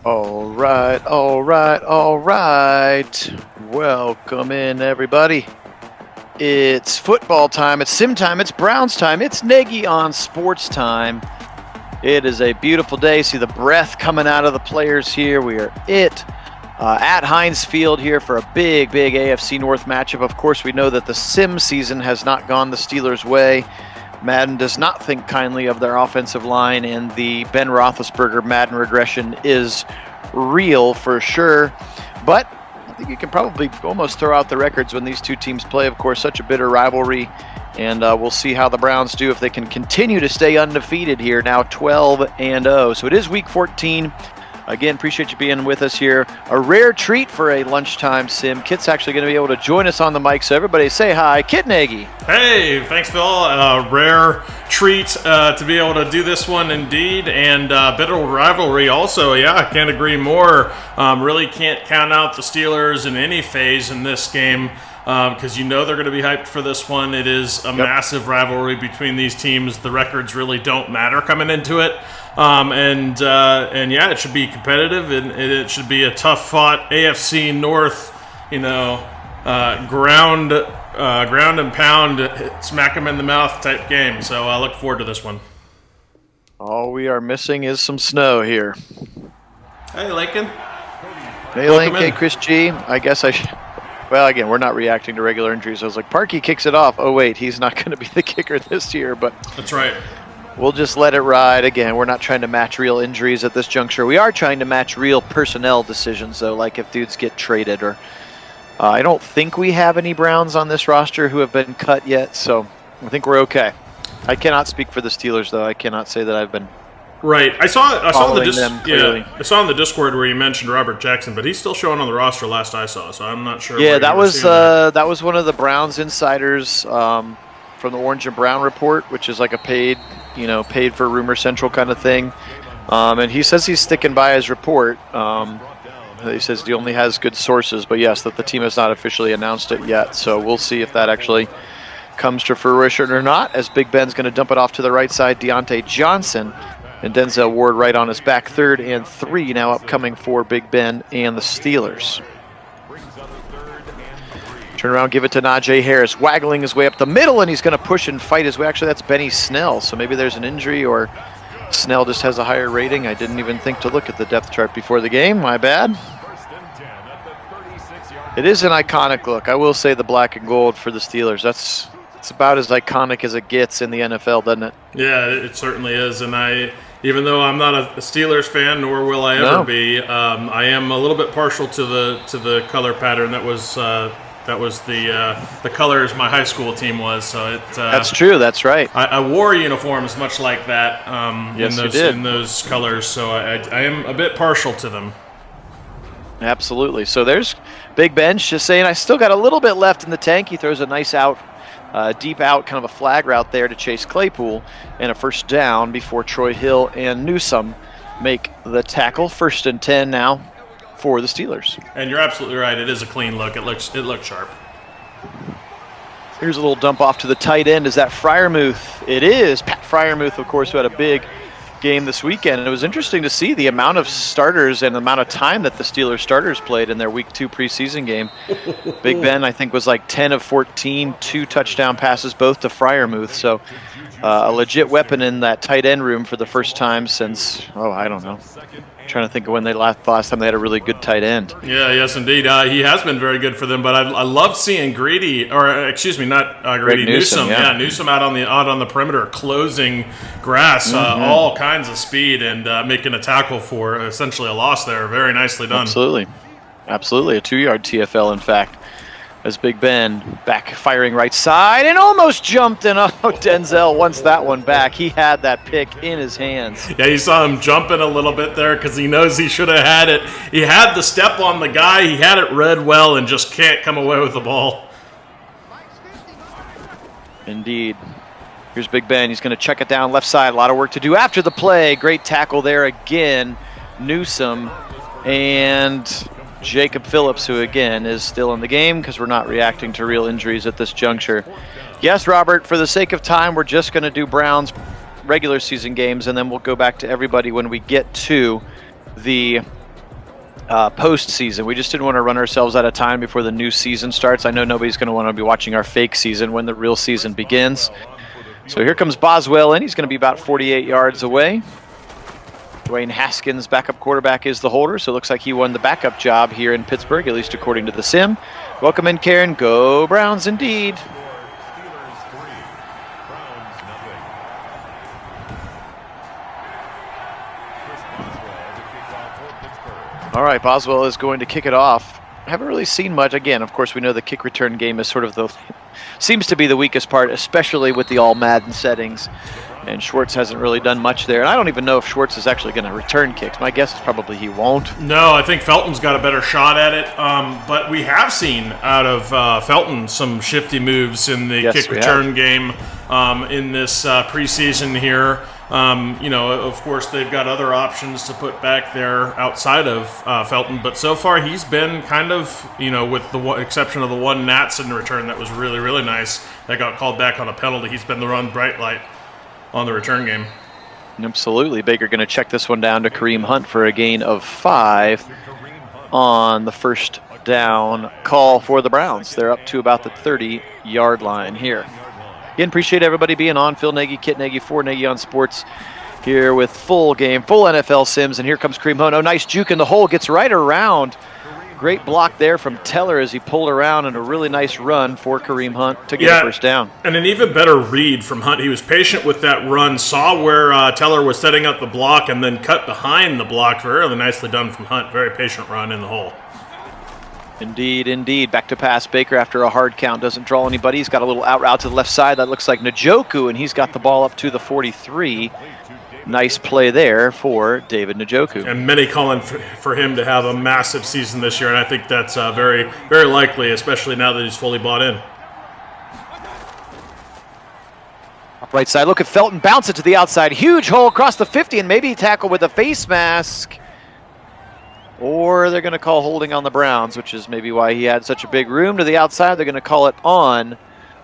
All right, all right, all right. Welcome in, everybody. It's football time, it's sim time, it's Browns time, it's Nagy on sports time. It is a beautiful day. See the breath coming out of the players here. We are at Heinz Field here for a big AFC North matchup. Of course, we know that the sim season has not gone the Steelers' way. Madden does not think kindly of their offensive line, and the Ben Roethlisberger Madden regression is real for sure. But I think you can probably almost throw out the records when these two teams play. Of course, such a bitter rivalry, and we'll see how the Browns do if they can continue to stay undefeated here, now 12-0. So it is Week 14. Again, appreciate you being with us here. A rare treat for a lunchtime sim. Kit's actually going to be able to join us on the mic, so everybody say hi. Kit Nagy. Hey, thanks, Phil. Rare treat to be able to do this one indeed, and bitter rivalry also. Yeah, I can't agree more. Really can't count out the Steelers in any phase in this game, because you know they're going to be hyped for this one. It is a massive rivalry between these teams. The records really don't matter coming into it. And yeah, it should be competitive, and it should be a tough-fought AFC North, ground and pound, smack them in the mouth type game. So I look forward to this one. All we are missing is some snow here. Hey, Lincoln. Hey, Link. Hey, Chris G. I guess I should. Well, again, we're not reacting to regular injuries. I was like, Parkey kicks it off. Oh, wait, he's not going to be the kicker this year. But that's right. We'll just let it ride. Again, we're not trying to match real injuries at this juncture. We are trying to match real personnel decisions, though, like if dudes get traded. Or I don't think we have any Browns on this roster who have been cut yet, so I think we're okay. I cannot speak for the Steelers, though. I cannot say that I've been right. I saw in the Discord where you mentioned Robert Jackson, but he's still showing on the roster last I saw, so I'm not sure. Yeah, that was one of the Browns insiders from the Orange and Brown Report, which is like a paid for Rumor Central kind of thing. And he says he's sticking by his report. He says he only has good sources, but yes, that the team has not officially announced it yet. So we'll see if that actually comes to fruition or not, as Big Ben's going to dump it off to the right side. Deontay Johnson and Denzel Ward right on his back, 3rd and 3 now upcoming for Big Ben and the Steelers. Turn around, give it to Najee Harris, waggling his way up the middle, and he's going to push and fight his way. Actually, that's Benny Snell, so maybe there's an injury, or Snell just has a higher rating. I didn't even think to look at the depth chart before the game. My bad. It is an iconic look. I will say the black and gold for the Steelers. It's about as iconic as it gets in the NFL, doesn't it? Yeah, it certainly is. And even though I'm not a Steelers fan, nor will I ever be, I am a little bit partial to the color pattern that was the colors my high school team was. So that's true. That's right. I wore uniforms much like that. Yes, you did. In those colors. So I am a bit partial to them. Absolutely. So there's Big Ben just saying, I still got a little bit left in the tank. He throws a nice deep out, kind of a flag route there to Chase Claypool, and a first down before Troy Hill and Newsome make the tackle. 1st and 10 now for the Steelers. And you're absolutely right. It is a clean look. It looks sharp. Here's a little dump off to the tight end. Is that Freiermuth? It is. Pat Freiermuth, of course, who had a big game this weekend. And it was interesting to see the amount of starters and the amount of time that the Steelers starters played in their Week 2 preseason game. Big Ben, I think, was like 10 of 14, 2 touchdown passes, both to Freiermuth. So a legit weapon in that tight end room for the first time since, I don't know. I'm trying to think of when they last time they had a really good tight end. Yeah, yes, indeed. He has been very good for them, but I love seeing Newsome. Yeah, Newsome out on the perimeter, closing grass, all kinds of speed, and making a tackle for essentially a loss there. Very nicely done. Absolutely. A 2-yard TFL, in fact. As Big Ben back firing right side and almost jumped, and Denzel wants that one back. He had that pick in his hands. Yeah, you saw him jumping a little bit there because he knows he should have had it. He had the step on the guy. He had it read well and just can't come away with the ball. Indeed. Here's Big Ben. He's going to check it down left side. A lot of work to do after the play. Great tackle there again. Newsome and Jacob Phillips, who again is still in the game because we're not reacting to real injuries at this juncture. Yes, Robert, for the sake of time, we're just going to do Browns regular season games, and then we'll go back to everybody when we get to the postseason. We just didn't want to run ourselves out of time before the new season starts. I know nobody's going to want to be watching our fake season when the real season begins. So here comes Boswell in. He's going to be about 48 yards away. Dwayne Haskins, backup quarterback, is the holder, so it looks like he won the backup job here in Pittsburgh, at least according to the sim. Welcome in, Karen. Go Browns indeed. All right, Boswell is going to kick it off. I haven't really seen much. Again, of course, we know the kick return game is sort of seems to be the weakest part, especially with the all Madden settings. And Schwartz hasn't really done much there. And I don't even know if Schwartz is actually going to return kicks. My guess is probably he won't. No, I think Felton's got a better shot at it. But we have seen out of Felton some shifty moves in the kick return game in this preseason here. Of course, they've got other options to put back there outside of Felton. But so far, he's been kind of, with the exception of the one Natson return that was really, really nice, that got called back on a penalty. He's been the run bright light on the return game. Absolutely. Baker going to check this one down to Kareem Hunt for a gain of 5 on the first down call for the Browns. They're up to about the 30-yard line here. Again, appreciate everybody being on. Phil Nagy, Kit Nagy, for Nagy on Sports here with full game, full NFL sims. And here comes Kareem Hunt. Oh, nice juke in the hole. Gets right around. Great block there from Teller as he pulled around, and a really nice run for Kareem Hunt to get a first down. And an even better read from Hunt. He was patient with that run, saw where Teller was setting up the block, and then cut behind the block. Very nicely done from Hunt. Very patient run in the hole. Indeed, indeed. Back to pass. Baker after a hard count. Doesn't draw anybody. He's got a little out route to the left side. That looks like Njoku, and he's got the ball up to the 43. Nice play there for David Njoku. And many calling for him to have a massive season this year, and I think that's very, very likely, especially now that he's fully bought in. Right side, look at Felton, bounce it to the outside. Huge hole across the 50, and maybe tackle with a face mask. Or they're going to call holding on the Browns, which is maybe why he had such a big room to the outside. They're going to call it on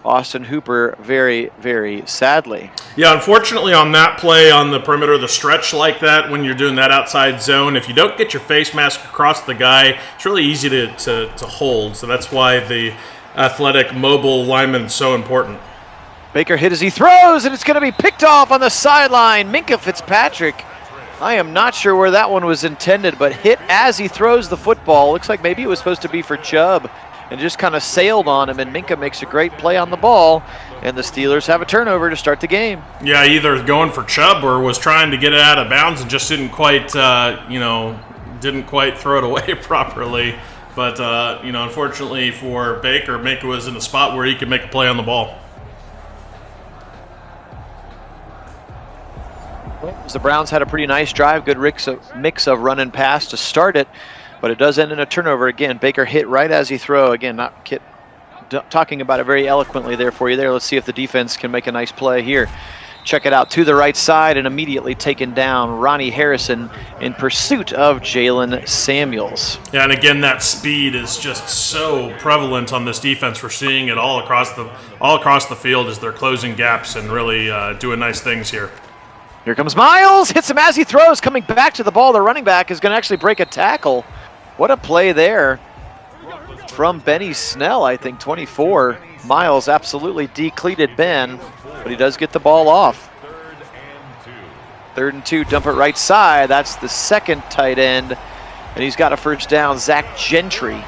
Austin Hooper, very, very sadly. Yeah, unfortunately on that play on the perimeter, the stretch like that, when you're doing that outside zone, if you don't get your face mask across the guy, it's really easy to hold. So that's why the athletic, mobile lineman is so important. Baker hit as he throws, and it's going to be picked off on the sideline. Minkah Fitzpatrick, I am not sure where that one was intended, but hit as he throws the football. Looks like maybe it was supposed to be for Chubb, and just kind of sailed on him, and Minkah makes a great play on the ball, and the Steelers have a turnover to start the game. Yeah, either going for Chubb or was trying to get it out of bounds and just didn't quite throw it away properly. But, unfortunately for Baker, Minkah was in a spot where he could make a play on the ball. The Browns had a pretty nice drive, good mix of run and pass to start it, but it does end in a turnover again. Baker hit right as he threw. Again, not Kit talking about it very eloquently there for you there. Let's see if the defense can make a nice play here. Check it out to the right side and immediately taken down. Ronnie Harrison in pursuit of Jalen Samuels. Yeah, and again, that speed is just so prevalent on this defense. We're seeing it all across the field as they're closing gaps and really doing nice things here. Here comes Miles, hits him as he throws, coming back to the ball. The running back is going to actually break a tackle. What a play there from Benny Snell, I think, 24. Miles absolutely decleated Ben, but he does get the ball off. 3rd and 2, dump it right side. That's the second tight end, and he's got a first down, Zach Gentry.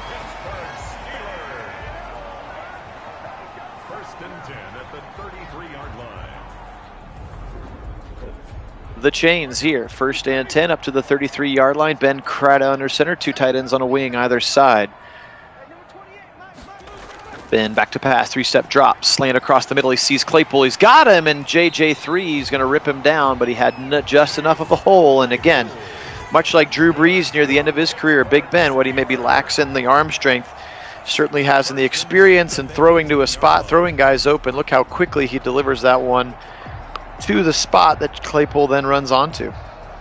The chains here, 1st and 10 up to the 33-yard line. Ben Crada under center, 2 tight ends on a wing either side. Ben back to pass, 3-step drop, slant across the middle. He sees Claypool, he's got him, and JJ3 is going to rip him down, but he had just enough of a hole. And again, much like Drew Brees near the end of his career, Big Ben, what he maybe lacks in the arm strength, certainly has in the experience and throwing to a spot, throwing guys open. Look how quickly he delivers that one to the spot that Claypool then runs onto.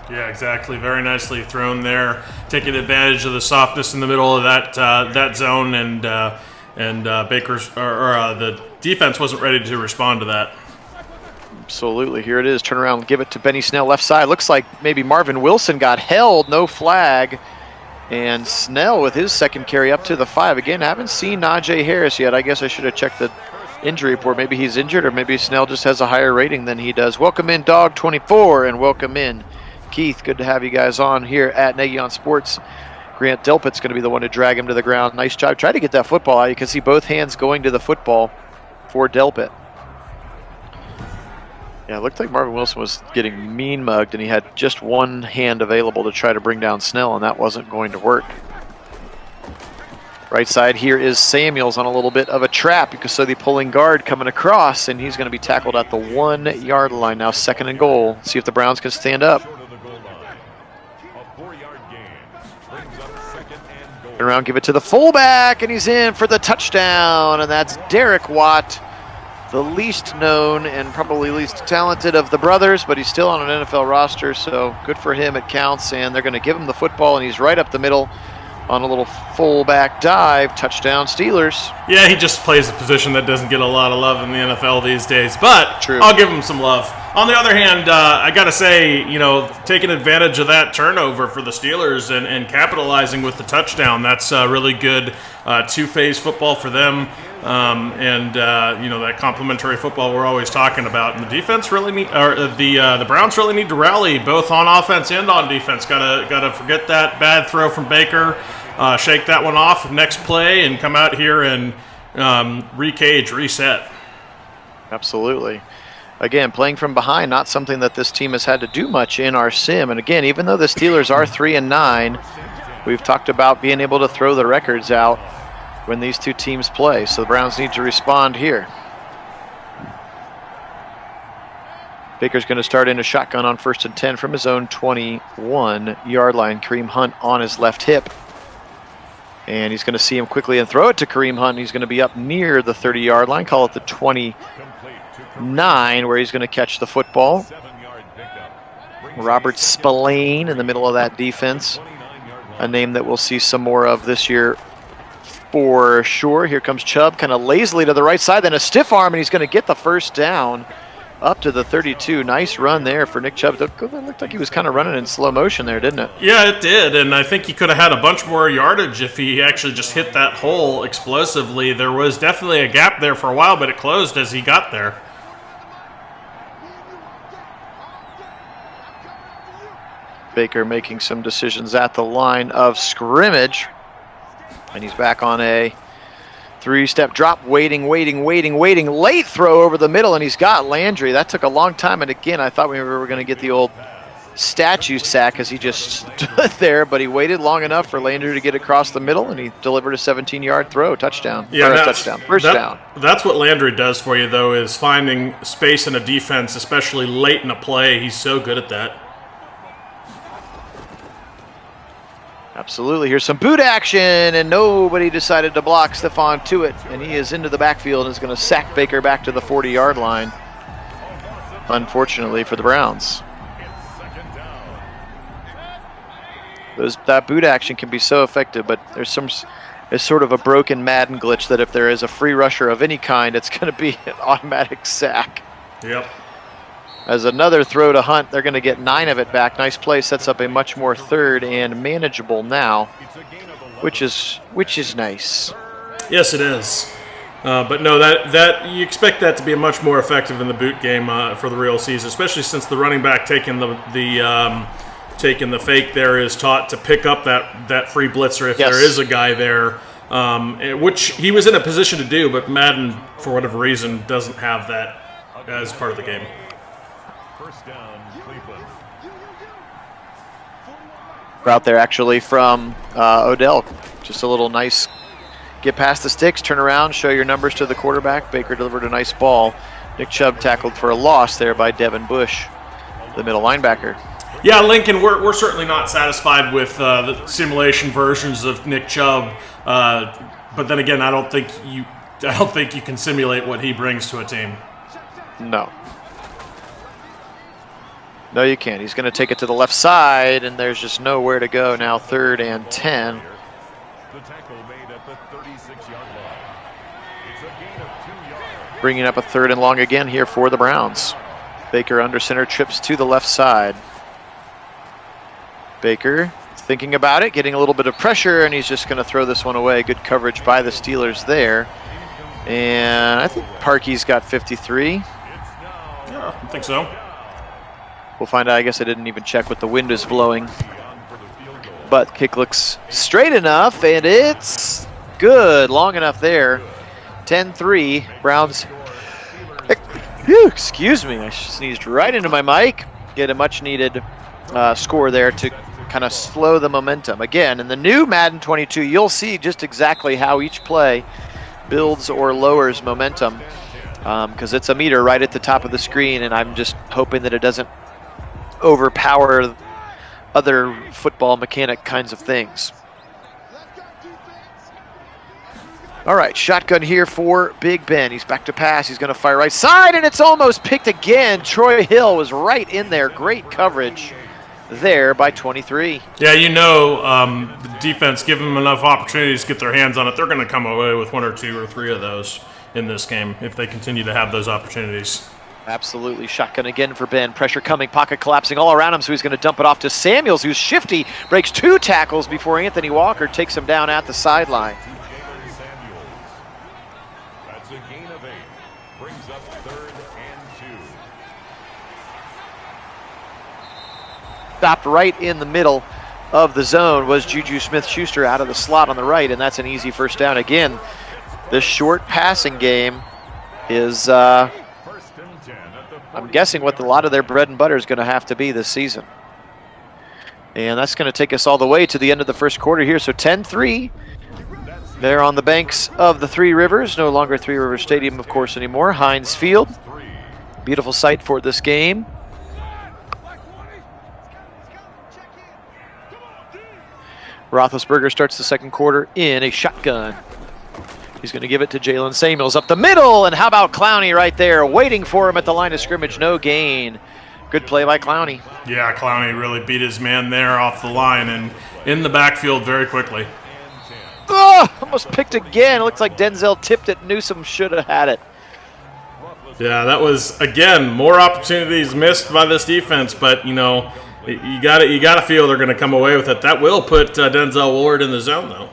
Yeah, exactly. Very nicely thrown there, taking advantage of the softness in the middle of that zone, and Baker's the defense wasn't ready to respond to that. Absolutely. Here it is. Turn around, give it to Benny Snell left side. Looks like maybe Marvin Wilson got held. No flag. And Snell with his second carry up to the 5. Again, haven't seen Najee Harris yet. I guess I should have checked the injury report. Maybe he's injured, or maybe Snell just has a higher rating than he does. Welcome in Dog24, and welcome in Keith. Good to have you guys on here at Nagy on Sports. Grant Delpit's going to be the one to drag him to the ground. Nice job. Try to get that football out. You can see both hands going to the football for Delpit. Yeah, it looked like Marvin Wilson was getting mean mugged, and he had just one hand available to try to bring down Snell, and that wasn't going to work. Right side here is Samuels on a little bit of a trap because so the pulling guard coming across, and he's going to be tackled at the 1 yard line. Now 2nd and goal. See if the Browns can stand up. Turn around, give it to the fullback, and he's in for the touchdown, and that's Derek Watt. The least known and probably least talented of the brothers, but he's still on an NFL roster, so good for him, it counts. And they're going to give him the football, and he's right up the middle on a little fullback dive. Touchdown Steelers. Yeah, he just plays a position that doesn't get a lot of love in the NFL these days, but True. I'll give him some love. On the other hand, I got to say, taking advantage of that turnover for the Steelers and capitalizing with the touchdown, that's really good two-phase football for them. That complementary football we're always talking about, and the defense really the Browns really need to rally both on offense and on defense. Gotta forget that bad throw from Baker, shake that one off next play, and come out here and reset. Absolutely. Again, playing from behind, not something that this team has had to do much in our sim. And again, even though the Steelers are 3-9, we've talked about being able to throw the records out when these two teams play. So the Browns need to respond here. Baker's going to start in a shotgun on 1st and 10 from his own 21-yard line. Kareem Hunt on his left hip. And he's going to see him quickly and throw it to Kareem Hunt. He's going to be up near the 30-yard line. Call it the 29, where he's going to catch the football. Robert Spillane in the middle of that defense. A name that we'll see some more of this year for sure. Here comes Chubb, kind of lazily to the right side, then a stiff arm, and he's going to get the first down up to the 32. Nice run there for Nick Chubb. It looked like he was kind of running in slow motion there, didn't it? Yeah, it did, and I think he could have had a bunch more yardage if he actually just hit that hole explosively. There was definitely a gap there for a while, but it closed as he got there. Baker making some decisions at the line of scrimmage. And he's back on a 3-step drop, waiting. Late throw over the middle, and he's got Landry. That took a long time, and again, I thought we were going to get the old statue sack as he just stood there, but he waited long enough for Landry to get across the middle, and he delivered a 17-yard throw, touchdown. Yeah, First down. That's what Landry does for you, though, is finding space in a defense, especially late in a play. He's so good at that. Absolutely. Here's some boot action, and nobody decided to block Stephon Tuitt, and he is into the backfield and is going to sack Baker back to the 40-yard line, unfortunately for the Browns. That boot action can be so effective, but there's sort of a broken Madden glitch that if there is a free rusher of any kind, it's going to be an automatic sack. Yep. As another throw to Hunt, they're going to get 9 of it back. Nice play, sets up a much more third and manageable now, which is nice. Yes, it is. But no, that you expect that to be much more effective in the boot game for the real season, especially since the running back taking the fake there is taught to pick up that free blitzer if there is a guy there, which he was in a position to do, but Madden, for whatever reason, doesn't have that as part of the game. Out there actually from Odell. Just a little nice get past the sticks, turn around, show your numbers to the quarterback. Baker delivered a nice ball. Nick Chubb tackled for a loss there by Devin Bush, the middle linebacker. Yeah, Lincoln, we're certainly not satisfied with the simulation versions of Nick Chubb, but then again, I don't think you can simulate what he brings to a team. No, you can't. He's going to take it to the left side, and there's just nowhere to go now. 3rd and 10. The tackle made at the 36-yard line. It's a gain of 2 yards. Bringing up a 3rd and long again here for the Browns. Baker under center, trips to the left side. Baker thinking about it, getting a little bit of pressure, and he's just going to throw this one away. Good coverage by the Steelers there. And I think Parkey's got 53. Yeah, I think so. We'll find out. I guess I didn't even check what the wind is blowing. But kick looks straight enough, and it's good. Long enough there. 10-3. Browns. Excuse me. I sneezed right into my mic. Get a much-needed score there to kind of slow the momentum. Again, in the new Madden 22, you'll see just exactly how each play builds or lowers momentum, because it's a meter right at the top of the screen, and I'm just hoping that it doesn't overpower other football mechanic kinds of things. All right, shotgun here for Big Ben. He's back to pass. He's going to fire right side, and it's almost picked again. Troy Hill was right in there. Great coverage there by 23. Yeah, you know, the defense, give them enough opportunities to get their hands on it. They're going to come away with 1 or 2 or 3 of those in this game if they continue to have those opportunities. Absolutely. Shotgun again for Ben. Pressure coming, pocket collapsing all around him, so he's going to dump it off to Samuels, who's shifty, breaks 2 tackles before Anthony Walker takes him down at the sideline. That's a gain of 8. Brings up 3rd and 2. Stopped right in the middle of the zone was Juju Smith-Shuster out of the slot on the right, and that's an easy first down. Again, this short passing game is, I'm guessing, what a lot of their bread and butter is going to have to be this season. And that's going to take us all the way to the end of the first quarter here. So 10-3. They're on the banks of the Three Rivers. No longer Three Rivers Stadium, of course, anymore. Heinz Field. Beautiful site for this game. Roethlisberger starts the second quarter in a shotgun. He's going to give it to Jalen Samuels up the middle, and how about Clowney right there, waiting for him at the line of scrimmage, no gain. Good play by Clowney. Yeah, Clowney really beat his man there off the line and in the backfield very quickly. Oh, almost picked again. It looks like Denzel tipped it. Newsome should have had it. Yeah, that was, again, more opportunities missed by this defense, but, you know, you got to feel they're going to come away with it. That will put Denzel Ward in the zone, though.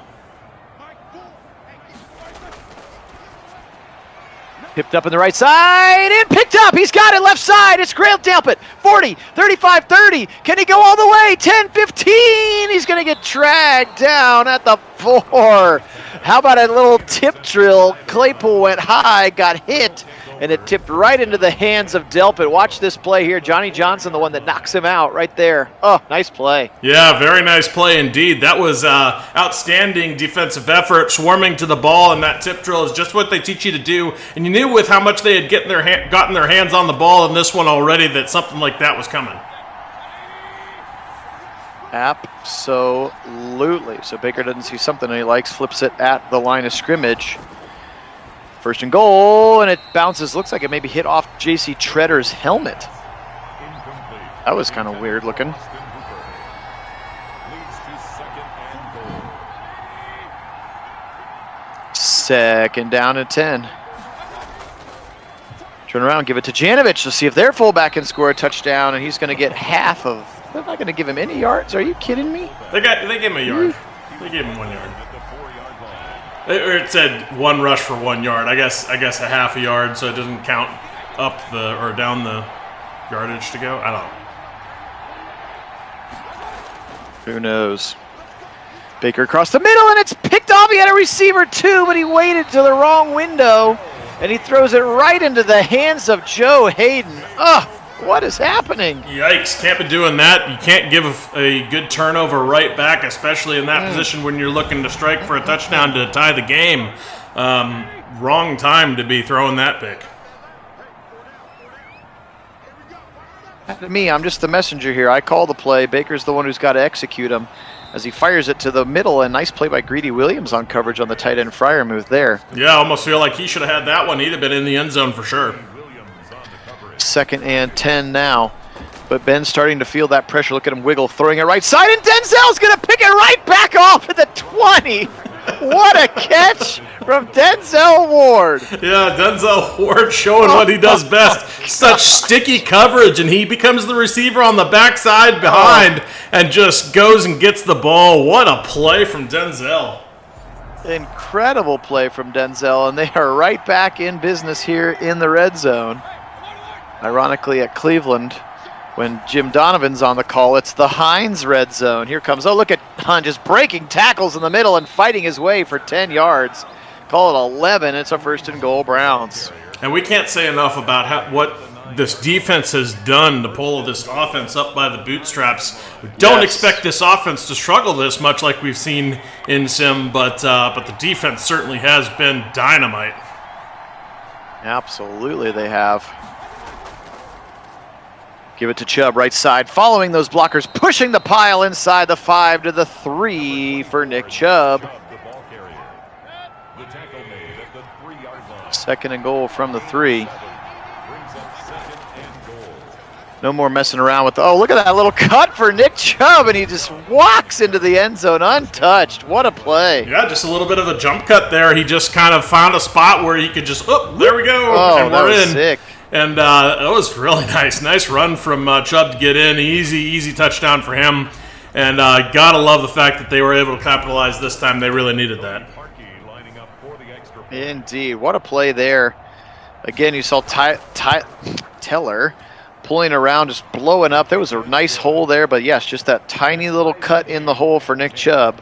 Pipped up in the right side and picked up. He's got it left side. It's Grail Delpit. 40, 35, 30. Can he go all the way? 10, 15. He's going to get dragged down at the 4. How about a little tip drill? Claypool went high, got hit, and it tipped right into the hands of Delpit. Watch this play here. Johnny Johnson, the one that knocks him out right there. Oh, nice play. Yeah, very nice play indeed. That was outstanding defensive effort, swarming to the ball, and that tip drill is just what they teach you to do. And you knew with how much they had gotten their hands on the ball in this one already that something like that was coming. Absolutely. So Baker doesn't see something he likes, flips it at the line of scrimmage. First and goal, and it bounces. Looks like it maybe hit off J.C. Tretter's helmet. That was kind of weird looking. Second down and 10. Turn around, give it to Janovich to see if their fullback can score a touchdown, and he's going to get half of. They're not going to give him any yards. Are you kidding me? They gave him a yard. They gave him 1 yard. It said 1 rush for 1 yard. I guess a half a yard, so it doesn't count up or down the yardage to go. I don't know. Who knows? Baker across the middle, and it's picked off. He had a receiver too, but he waited to the wrong window, and he throws it right into the hands of Joe Hayden. Ugh, what is happening? Yikes, can't be doing that. You can't give a good turnover right back, especially in that position when you're looking to strike for a touchdown to tie the game. Wrong time to be throwing that pick. To me, I'm just the messenger here. I call the play. Baker's the one who's got to execute him as he fires it to the middle. And nice play by Greedy Williams on coverage on the tight end Fryer move there. Yeah, I almost feel like he should have had that one. He'd have been in the end zone for sure. Second and 10 now. But Ben's starting to feel that pressure. Look at him wiggle, throwing it right side, and Denzel's going to pick it right back off at the 20. What a catch from Denzel Ward. Yeah, Denzel Ward showing what he does best. Such sticky coverage, and he becomes the receiver on the backside behind and just goes and gets the ball. What a play from Denzel. Incredible play from Denzel, and they are right back in business here in the red zone. Ironically, at Cleveland, when Jim Donovan's on the call, it's the Hines red zone. Here comes, oh, look at Hunt just breaking tackles in the middle and fighting his way for 10 yards. Call it 11. It's a 1st and goal, Browns. And we can't say enough about what this defense has done to pull this offense up by the bootstraps. We don't expect this offense to struggle this much like we've seen in Sim, but the defense certainly has been dynamite. Absolutely, they have. Give it to Chubb, right side, following those blockers, pushing the pile inside the 5 to the 3 for Nick Chubb. 2nd and goal from the 3. No more messing around with oh, look at that little cut for Nick Chubb, and he just walks into the end zone untouched. What a play. Yeah, just a little bit of a jump cut there. He just kind of found a spot where he could just, there we go, oh, and we're that was in. Sick. And that was really nice. Nice run from Chubb to get in. Easy touchdown for him. And gotta love the fact that they were able to capitalize this time. They really needed that. Indeed. What a play there. Again, you saw Teller pulling around, just blowing up. There was a nice hole there, but yes, just that tiny little cut in the hole for Nick Chubb.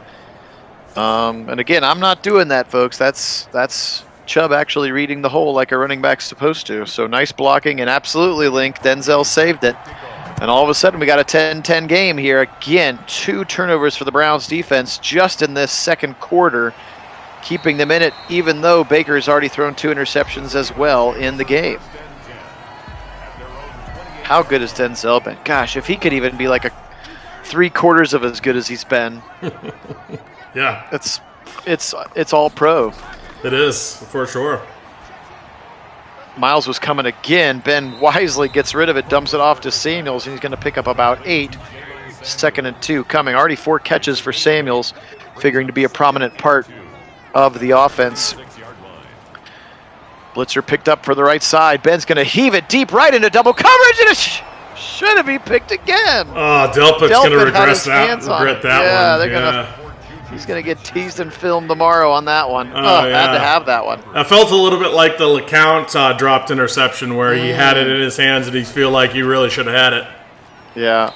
And again, I'm not doing that, folks. That's Chubb actually reading the hole like a running back's supposed to. So nice blocking, and absolutely, Link, Denzel saved it. And all of a sudden, we got a 10-10 game here. Again, 2 turnovers for the Browns defense just in this 2nd quarter, keeping them in it, even though Baker's already thrown 2 interceptions as well in the game. How good has Denzel been? Gosh, if he could even be like a 3/4 of as good as he's been. Yeah. It's all pro. It is, for sure. Miles was coming again. Ben wisely gets rid of it, dumps it off to Samuels, and he's going to pick up about 8. 2nd and 2 coming. Already 4 catches for Samuels, figuring to be a prominent part of the offense. Blitzer picked up for the right side. Ben's going to heave it deep right into double coverage, and it should be picked again. Oh, Delpit's going to regret that yeah, one. They're gonna. He's going to get teased and filmed tomorrow on that one. Had to have that one. I felt a little bit like the LeCount dropped interception where he had it in his hands and he feel like he really should have had it. Yeah.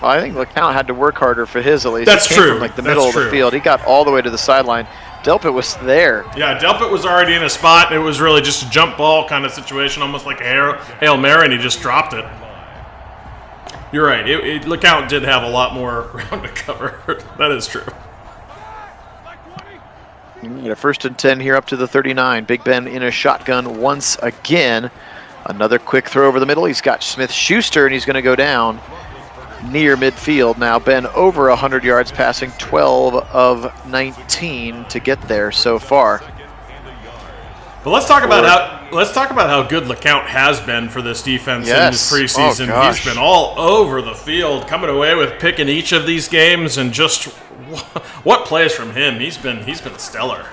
Well, I think LeCount had to work harder for his, at least. That's true. From, like the middle of the field. He got all the way to the sideline. Delpit was there. Yeah, Delpit was already in a spot. It was really just a jump ball kind of situation, almost like a Hail Mary, and he just dropped it. You're right. LeCount did have a lot more ground to cover. That is true. A 1st and 10 here up to the 39. Big Ben in a shotgun once again. Another quick throw over the middle. He's got Smith-Shuster, and he's going to go down near midfield. Now Ben over 100 yards passing, 12 of 19 to get there so far. But let's talk about how good LeCount has been for this defense in this preseason. Oh, he's been all over the field, coming away with picking each of these games, and just what plays from him. He's been stellar.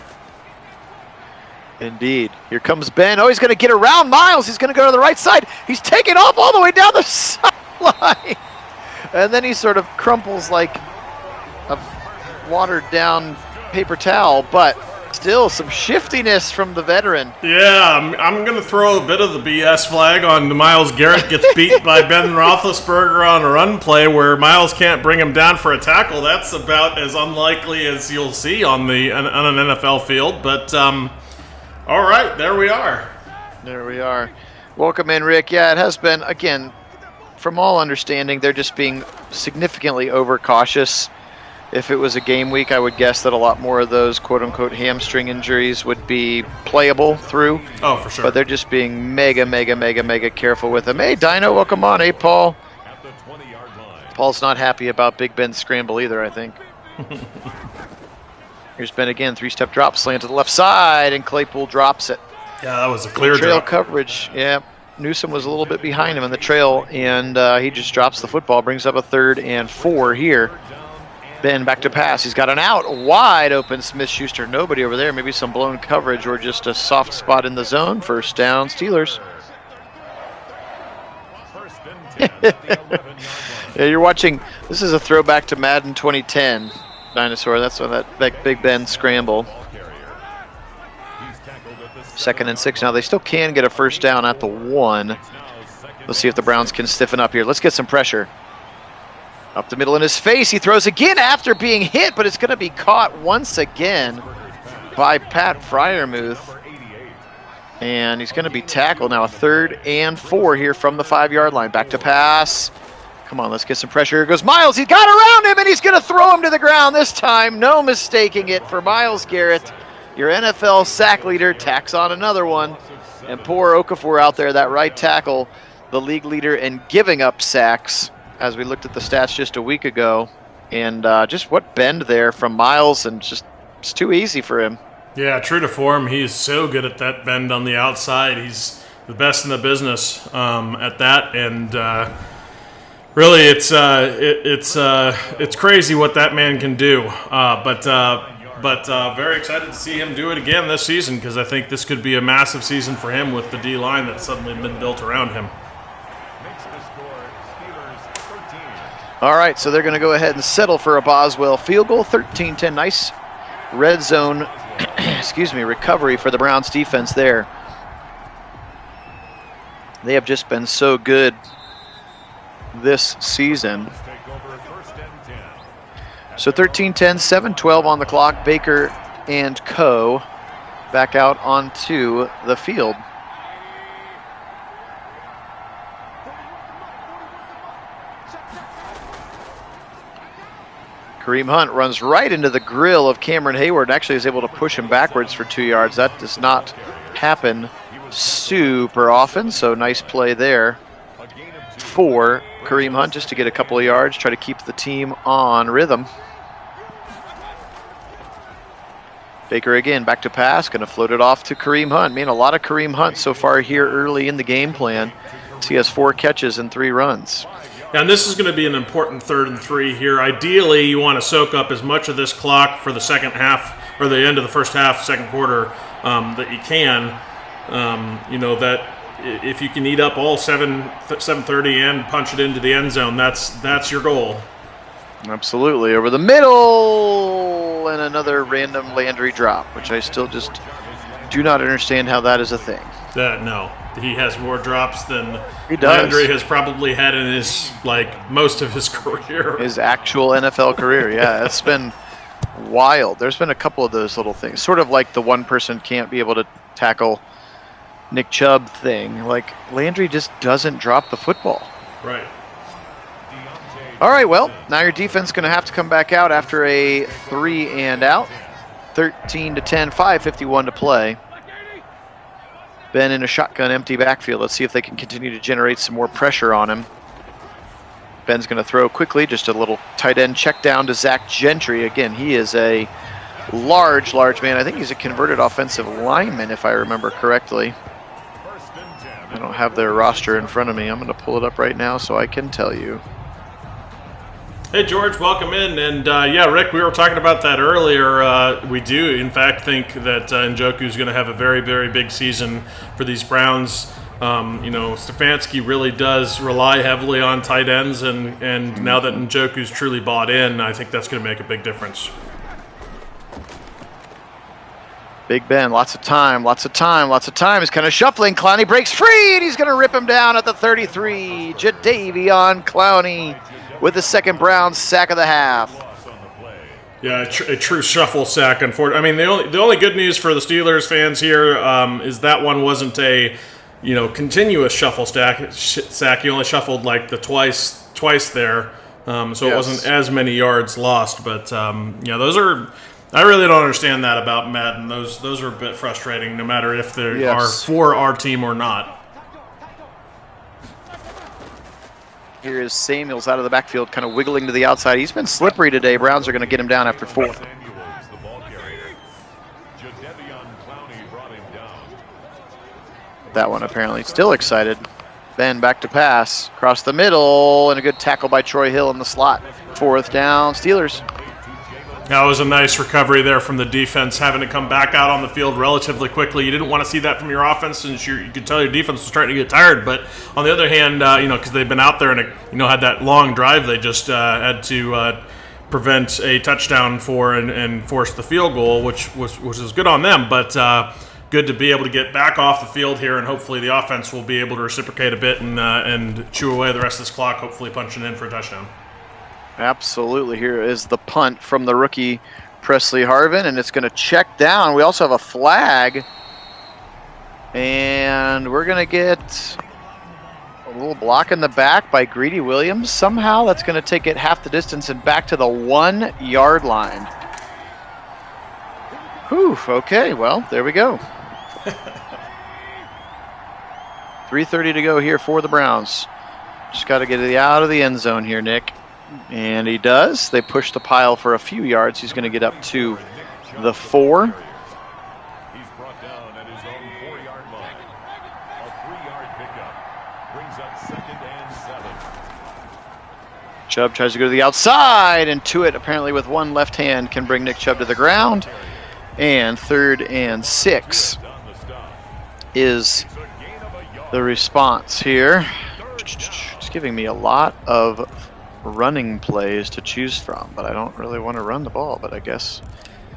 Indeed. Here comes Ben. Oh, he's going to get around Miles. He's going to go to the right side. He's taking off all the way down the sideline. And then he sort of crumples like a watered-down paper towel, but still some shiftiness from the veteran. Yeah, I'm going to throw a bit of the BS flag on Myles Garrett gets beat by Ben Roethlisberger on a run play where Myles can't bring him down for a tackle. That's about as unlikely as you'll see on an NFL field. But, all right, there we are. There we are. Welcome in, Rick. Yeah, it has been, again, from all understanding, they're just being significantly overcautious. If it was a game week, I would guess that a lot more of those quote-unquote hamstring injuries would be playable through. Oh, for sure. But they're just being mega careful with them. Hey, Dino, welcome on. Hey, Paul. Paul's not happy about Big Ben's scramble either, I think. Here's Ben again. 3-step drop, slant to the left side, and Claypool drops it. Yeah, that was a clear trail drop. Coverage, yeah. Newsom was a little bit behind him in the trail, and he just drops the football, brings up a 3rd and 4 here. Ben back to pass. He's got an out. Wide open Smith-Shuster. Nobody over there. Maybe some blown coverage or just a soft spot in the zone. First down, Steelers. Yeah, you're watching. This is a throwback to Madden 2010. Dinosaur. That's when that Big Ben scramble. 2nd and 6 now. They still can get a first down at the 1. Let's see if the Browns can stiffen up here. Let's get some pressure. Up the middle in his face. He throws again after being hit, but it's going to be caught once again by Pat Freiermuth. And he's going to be tackled now. A 3rd and 4 here from the 5-yard line. Back to pass. Come on, let's get some pressure. Here goes Miles. He got around him, and he's going to throw him to the ground this time. No mistaking it for Myles Garrett. Your NFL sack leader tacks on another one. And poor Okafor out there, that right tackle, the league leader in giving up sacks, as we looked at the stats just a week ago. And just what bend there from Miles, and just it's too easy for him. Yeah, true to form, he's so good at that bend on the outside. He's the best in the business at that, and really, it's crazy what that man can do. But very excited to see him do it again this season, because I think this could be a massive season for him with the D-line that's suddenly been built around him. All right, so they're going to go ahead and settle for a Boswell field goal. 13-10, nice red zone recovery for the Browns defense there. They have just been so good this season. So 13-10, 7-12 on the clock. Baker and co. back out onto the field. Kareem Hunt runs right into the grill of Cameron Hayward and actually is able to push him backwards for 2 yards. That does not happen super often, so nice play there for Kareem Hunt just to get a couple of yards, try to keep the team on rhythm. Baker again, back to pass, going to float it off to Kareem Hunt. Man, a lot of Kareem Hunt so far here early in the game plan. So he has 4 catches and 3 runs. And this is going to be an important 3rd and 3 here. Ideally, you want to soak up as much of this clock for the second half, or the end of the first half, second quarter, that you can. That if you can eat up all 7:30 and punch it into the end zone, that's your goal. Absolutely. Over the middle, and another random Landry drop, which I still just do not understand how that is a thing. No. He has more drops than he does. Landry has probably had in his, most of his career. His actual NFL career, yeah. It's been wild. There's been a couple of those little things. Sort of like the one person can't be able to tackle Nick Chubb thing. Like, Landry just doesn't drop the football. Right. All right, well, now your defense is going to have to come back out after a 3 and out. 13-10, 5:51 to play. Ben in a shotgun empty backfield. Let's see if they can continue to generate some more pressure on him. Ben's going to throw quickly, just a little tight end check down to Zach Gentry. Again, he is a large man. I think he's a converted offensive lineman, if I remember correctly. I don't have their roster in front of me. I'm going to pull it up right now so I can tell you. Hey, George, welcome in. And Rick, we were talking about that earlier. We do, in fact, think that Njoku's going to have a very, very big season for these Browns. Stefanski really does rely heavily on tight ends, and now that Njoku's truly bought in, I think that's going to make a big difference. Big Ben, lots of time. He's kind of shuffling. Clowney breaks free, and he's going to rip him down at the 33. Jadeveon Clowney with the second Browns sack of the half. Yeah, a true shuffle sack, unfortunately. I mean, the only good news for the Steelers fans here is that one wasn't a continuous shuffle sack. He only shuffled the twice there, so yes. It wasn't as many yards lost. But those are. I really don't understand that about Madden. Those are a bit frustrating, no matter if they are for our team or not. Here is Samuels out of the backfield, kind of wiggling to the outside. He's been slippery today. Browns are going to get him down after 4. That one apparently still excited. Ben back to pass, across the middle, and a good tackle by Troy Hill in the slot. 4th down, Steelers. That was a nice recovery there from the defense, having to come back out on the field relatively quickly. You didn't want to see that from your offense, and you could tell your defense was starting to get tired. But on the other hand, because they've been out there and had that long drive, they just had to prevent a touchdown and force the field goal, which is good on them. But good to be able to get back off the field here, and hopefully the offense will be able to reciprocate a bit and chew away the rest of this clock, hopefully punching in for a touchdown. Absolutely. Here is the punt from the rookie Presley Harvin, and it's going to check down. We also have a flag, and we're going to get a little block in the back by Greedy Williams. Somehow that's going to take it half the distance and back to the 1 yard line. Whew, okay, well, there we go. 3:30 to go here for the Browns. Just got to get it out of the end zone here, Nick. And he does. They push the pile for a few yards. He's going to get up to the 4. He's brought down at his own 4-yard line. A 3-yard pickup brings up 2nd and 7. Chubb tries to go to the outside, and to it, apparently with one left hand, can bring Nick Chubb to the ground. And 3rd and 6 is the response here. It's giving me a lot of running plays to choose from, but I don't really want to run the ball, but I guess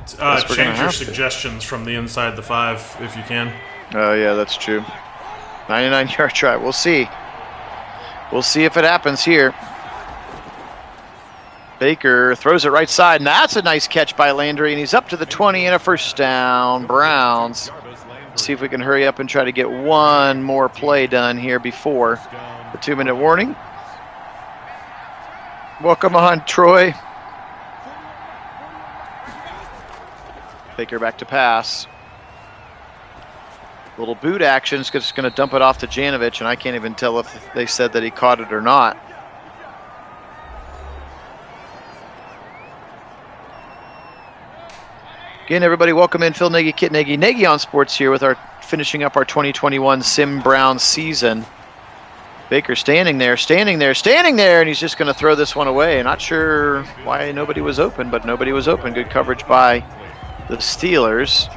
change your suggestions from the inside the 5 if you can. Oh yeah, that's true. 99-yard drive. We'll see if it happens here. Baker throws it right side, and that's a nice catch by Landry, and he's up to the 20 and a first down. Browns. Let's see if we can hurry up and try to get one more play done here before the 2-minute warning. Welcome on, Troy. Baker back to pass. Little boot action. It's just going to dump it off to Janovich, and I can't even tell if they said that he caught it or not. Again, everybody, welcome in. Phil Nagy, Kit Nagy, Nagy on Sports here with finishing up our 2021 Sim Brown season. Baker standing there, and he's just going to throw this one away. Not sure why nobody was open, but nobody was open. Good coverage by the Steelers.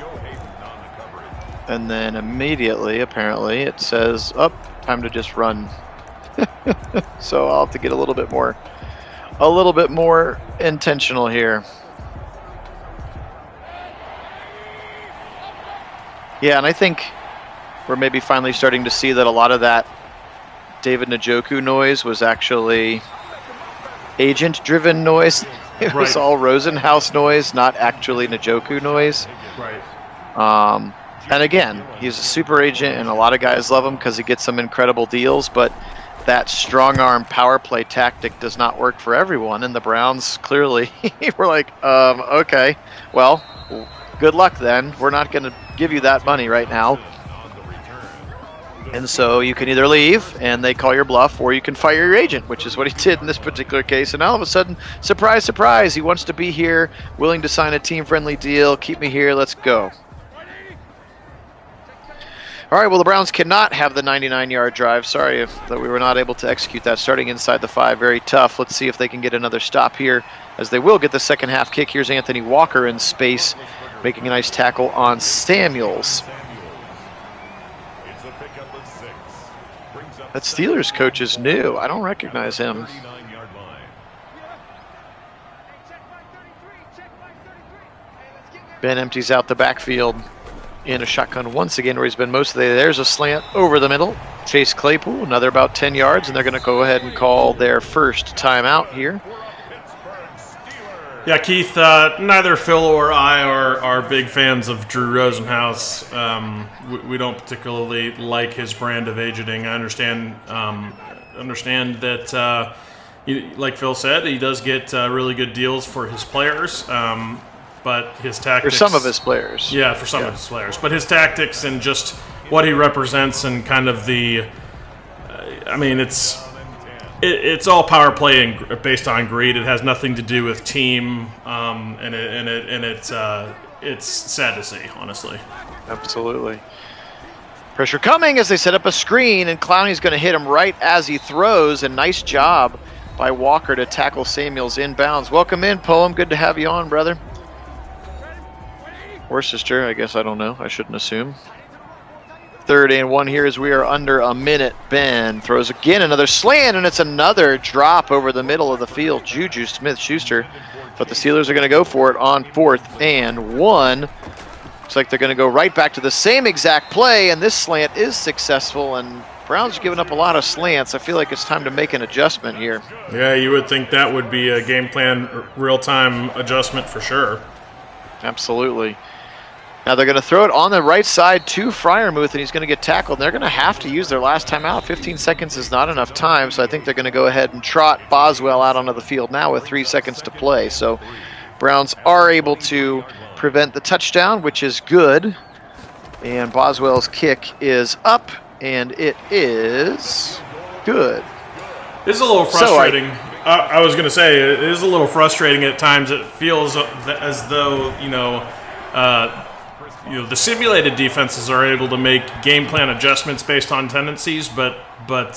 And then immediately, apparently, it says, time to just run. So I'll have to get a little bit more intentional here. Yeah, and I think we're maybe finally starting to see that a lot of that David Njoku noise was actually agent-driven noise. It was all Rosenhaus noise, not actually Njoku noise. Right. And again, he's a super agent, and a lot of guys love him because he gets some incredible deals, but that strong-arm power play tactic does not work for everyone, and the Browns clearly were like, okay, well, good luck then. We're not going to give you that money right now. And so you can either leave and they call your bluff, or you can fire your agent, which is what he did in this particular case. And all of a sudden, surprise, surprise, he wants to be here, willing to sign a team-friendly deal. Keep me here. Let's go. All right, well, the Browns cannot have the 99-yard drive. Sorry that we were not able to execute that. Starting inside the 5, very tough. Let's see if they can get another stop here, as they will get the second half kick. Here's Anthony Walker in space, making a nice tackle on Samuels. That Steelers coach is new. I don't recognize him. Ben empties out the backfield in a shotgun once again, where he's been most of the day. There's a slant over the middle. Chase Claypool, another about 10 yards, and they're going to go ahead and call their first timeout here. Yeah, Keith, neither Phil or I are big fans of Drew Rosenhaus. We don't particularly like his brand of agenting. I understand that, like Phil said, he does get really good deals for his players, but his tactics... For some of his players. Yeah, for some of his players. But his tactics and just what he represents and kind of the... It's all power play and based on greed. It has nothing to do with team, and it's sad to see, honestly. Absolutely. Pressure coming as they set up a screen, and Clowney's going to hit him right as he throws. And nice job by Walker to tackle Samuels inbounds. Welcome in, Poem. Good to have you on, brother. Or sister, I guess. I don't know. I shouldn't assume. 3rd and 1 here as we are under a minute. Ben throws again, another slant, and it's another drop over the middle of the field. Juju Smith-Shuster. But the Steelers are going to go for it on 4th and 1. Looks like they're going to go right back to the same exact play, and this slant is successful, and Browns giving up a lot of slants. I feel like it's time to make an adjustment here. Yeah, you would think that would be a game plan, real-time adjustment for sure. Absolutely. Now they're going to throw it on the right side to Freiermuth, and he's going to get tackled. They're going to have to use their last timeout. 15 seconds is not enough time, so I think they're going to go ahead and trot Boswell out onto the field now with 3 seconds to play. So Browns are able to prevent the touchdown, which is good. And Boswell's kick is up, and it is good. It's a little frustrating. I was going to say, it is a little frustrating at times. It feels as though, the simulated defenses are able to make game plan adjustments based on tendencies, but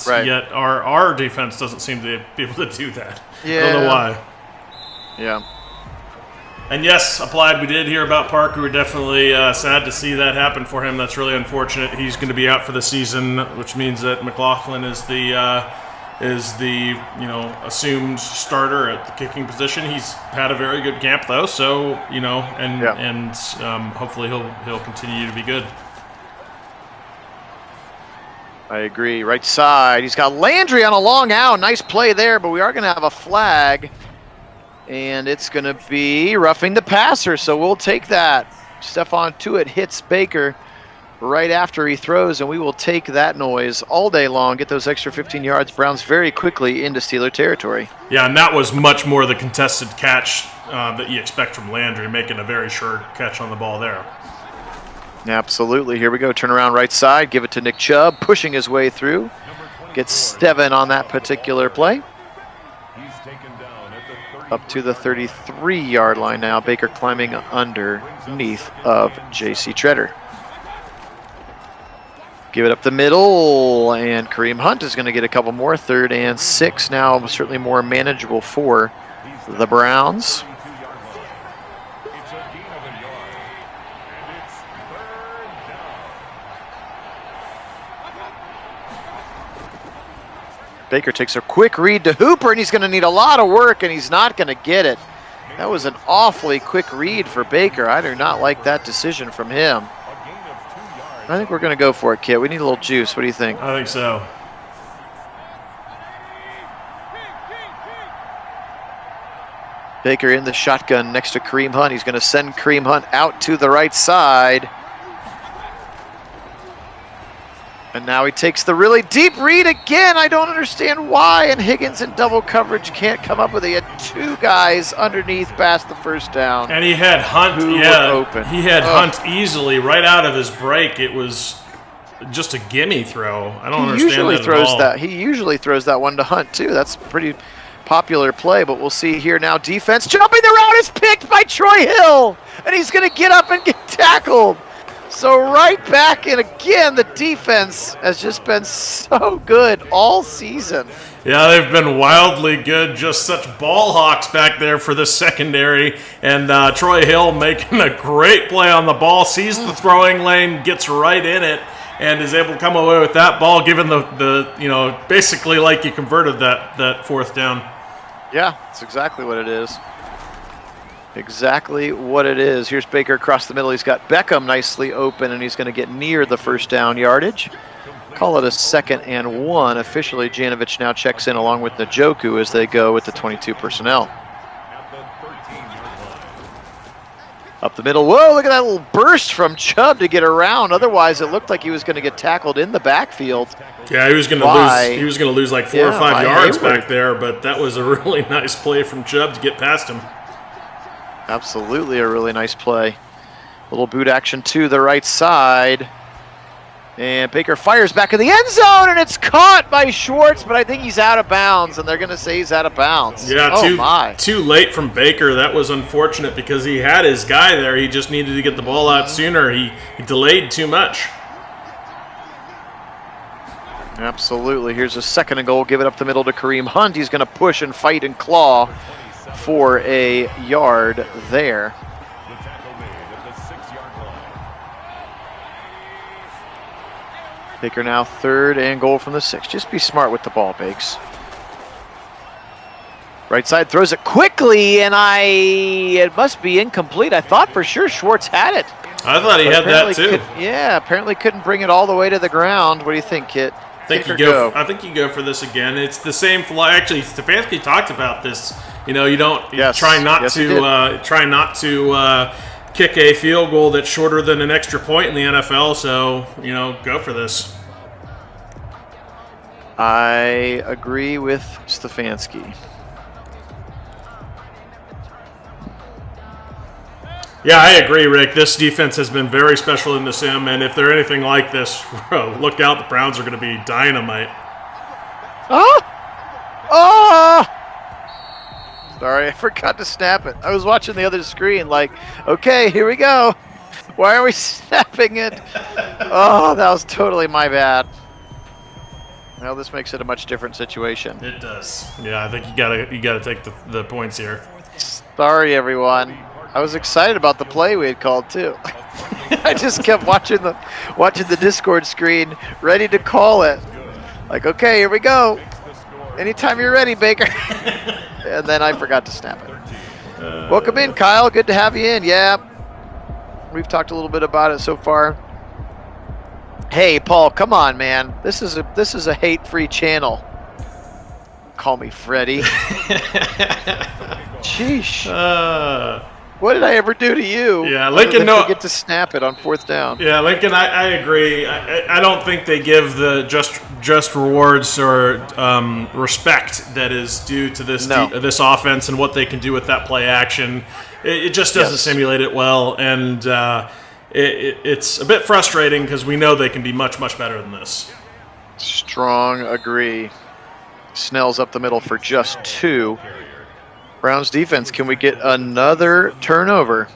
right. Yet our defense doesn't seem to be able to do that. Yeah. I don't know why. Yeah. And yes, Applied, we did hear about Parker. We're definitely sad to see that happen for him. That's really unfortunate. He's going to be out for the season, which means that McLaughlin is the assumed starter at the kicking position. He's had a very good camp though, so hopefully he'll continue to be good. I agree. Right side, he's got Landry on a long out. Nice play there, but we are going to have a flag, and it's going to be roughing the passer. So we'll take that. Stephon Tuitt hits Baker right after he throws, and we will take that noise all day long. Get those extra 15 yards. Browns very quickly into Steeler territory. Yeah, and that was much more the contested catch that you expect from Landry, making a very sure catch on the ball there. Absolutely. Here we go. Turn around right side. Give it to Nick Chubb, pushing his way through. Gets 7 on that particular play. Up to the 33-yard line now. Baker climbing underneath of J.C. Treader. Give it up the middle, and Kareem Hunt is going to get a couple more. 3rd and 6 now, certainly more manageable for the Browns. Baker takes a quick read to Hooper, and he's going to need a lot of work, and he's not going to get it. That was an awfully quick read for Baker. I do not like that decision from him. I think we're going to go for it, Kit. We need a little juice. What do you think? I think so. Baker in the shotgun next to Kareem Hunt. He's going to send Kareem Hunt out to the right side. And now he takes the really deep read again. I don't understand why. And Higgins in double coverage can't come up with it. He had 2 guys underneath past the first down. And he had Hunt, open. He had Hunt easily right out of his break. It was just a gimme throw. I don't understand that at all. He usually throws that one to Hunt too. That's a pretty popular play, but we'll see here now. Defense jumping the route is picked by Troy Hill, and he's going to get up and get tackled. So right back in again, the defense has just been so good all season. Yeah, they've been wildly good. Just such ball hawks back there for the secondary. And Troy Hill making a great play on the ball, sees the throwing lane, gets right in it, and is able to come away with that ball, given the basically like you converted that 4th down. Yeah, that's exactly what it is. Exactly what it is. Here's Baker across the middle. He's got Beckham nicely open, and he's going to get near the 1st down yardage. Call it a 2nd and 1. Officially, Janovich now checks in along with Njoku as they go with the 22 personnel. Up the middle. Whoa, look at that little burst from Chubb to get around. Otherwise, it looked like he was going to get tackled in the backfield. Yeah, he was going to lose. He was going to lose like 4 or 5 yards back there, but that was a really nice play from Chubb to get past him. Absolutely a really nice play. Little boot action to the right side. And Baker fires back in the end zone, and it's caught by Schwartz, but I think he's out of bounds, and they're going to say he's out of bounds. Yeah, too late from Baker. That was unfortunate because he had his guy there. He just needed to get the ball out sooner. He delayed too much. Absolutely. Here's a 2nd and goal. Give it up the middle to Kareem Hunt. He's going to push and fight and claw for a yard there. The tackle made at the 6-yard line. Baker now 3rd and goal from the 6. Just be smart with the ball, Bakes. Right side throws it quickly, and it must be incomplete. I thought for sure Schwartz had it. I thought he had that too. Apparently couldn't bring it all the way to the ground. What do you think, Kit? I think you go for this again. It's the same. Actually, Stefanski talked about this. You know, you don't try not to kick a field goal that's shorter than an extra point in the NFL. So go for this. I agree with Stefanski. Yeah, I agree, Rick. This defense has been very special in the sim, and if they're anything like this, look out, the Browns are going to be dynamite. Sorry, I forgot to snap it. I was watching the other screen like, okay, here we go. Why are we snapping it? Oh, that was totally my bad. Well, this makes it a much different situation. It does. Yeah, I think you gotta take the points here. Sorry, everyone. I was excited about the play we had called too. I just kept watching the Discord screen, ready to call it. Like, okay, here we go. Anytime you're ready, Baker. And then I forgot to snap it. Welcome in, Kyle. Good to have you in. Yeah, we've talked a little bit about it so far. Hey, Paul, come on, man. This is a hate-free channel. Call me Freddy. Sheesh. What did I ever do to you? Yeah, Lincoln. No, get to snap it on 4th down. Yeah, Lincoln. I agree. I don't think they give the just rewards or respect that is due to this this offense and what they can do with that play action. It just doesn't simulate it well, and it's a bit frustrating because we know they can be much better than this. Strong agree. Snell's up the middle for just 2. Browns defense, can we get another turnover?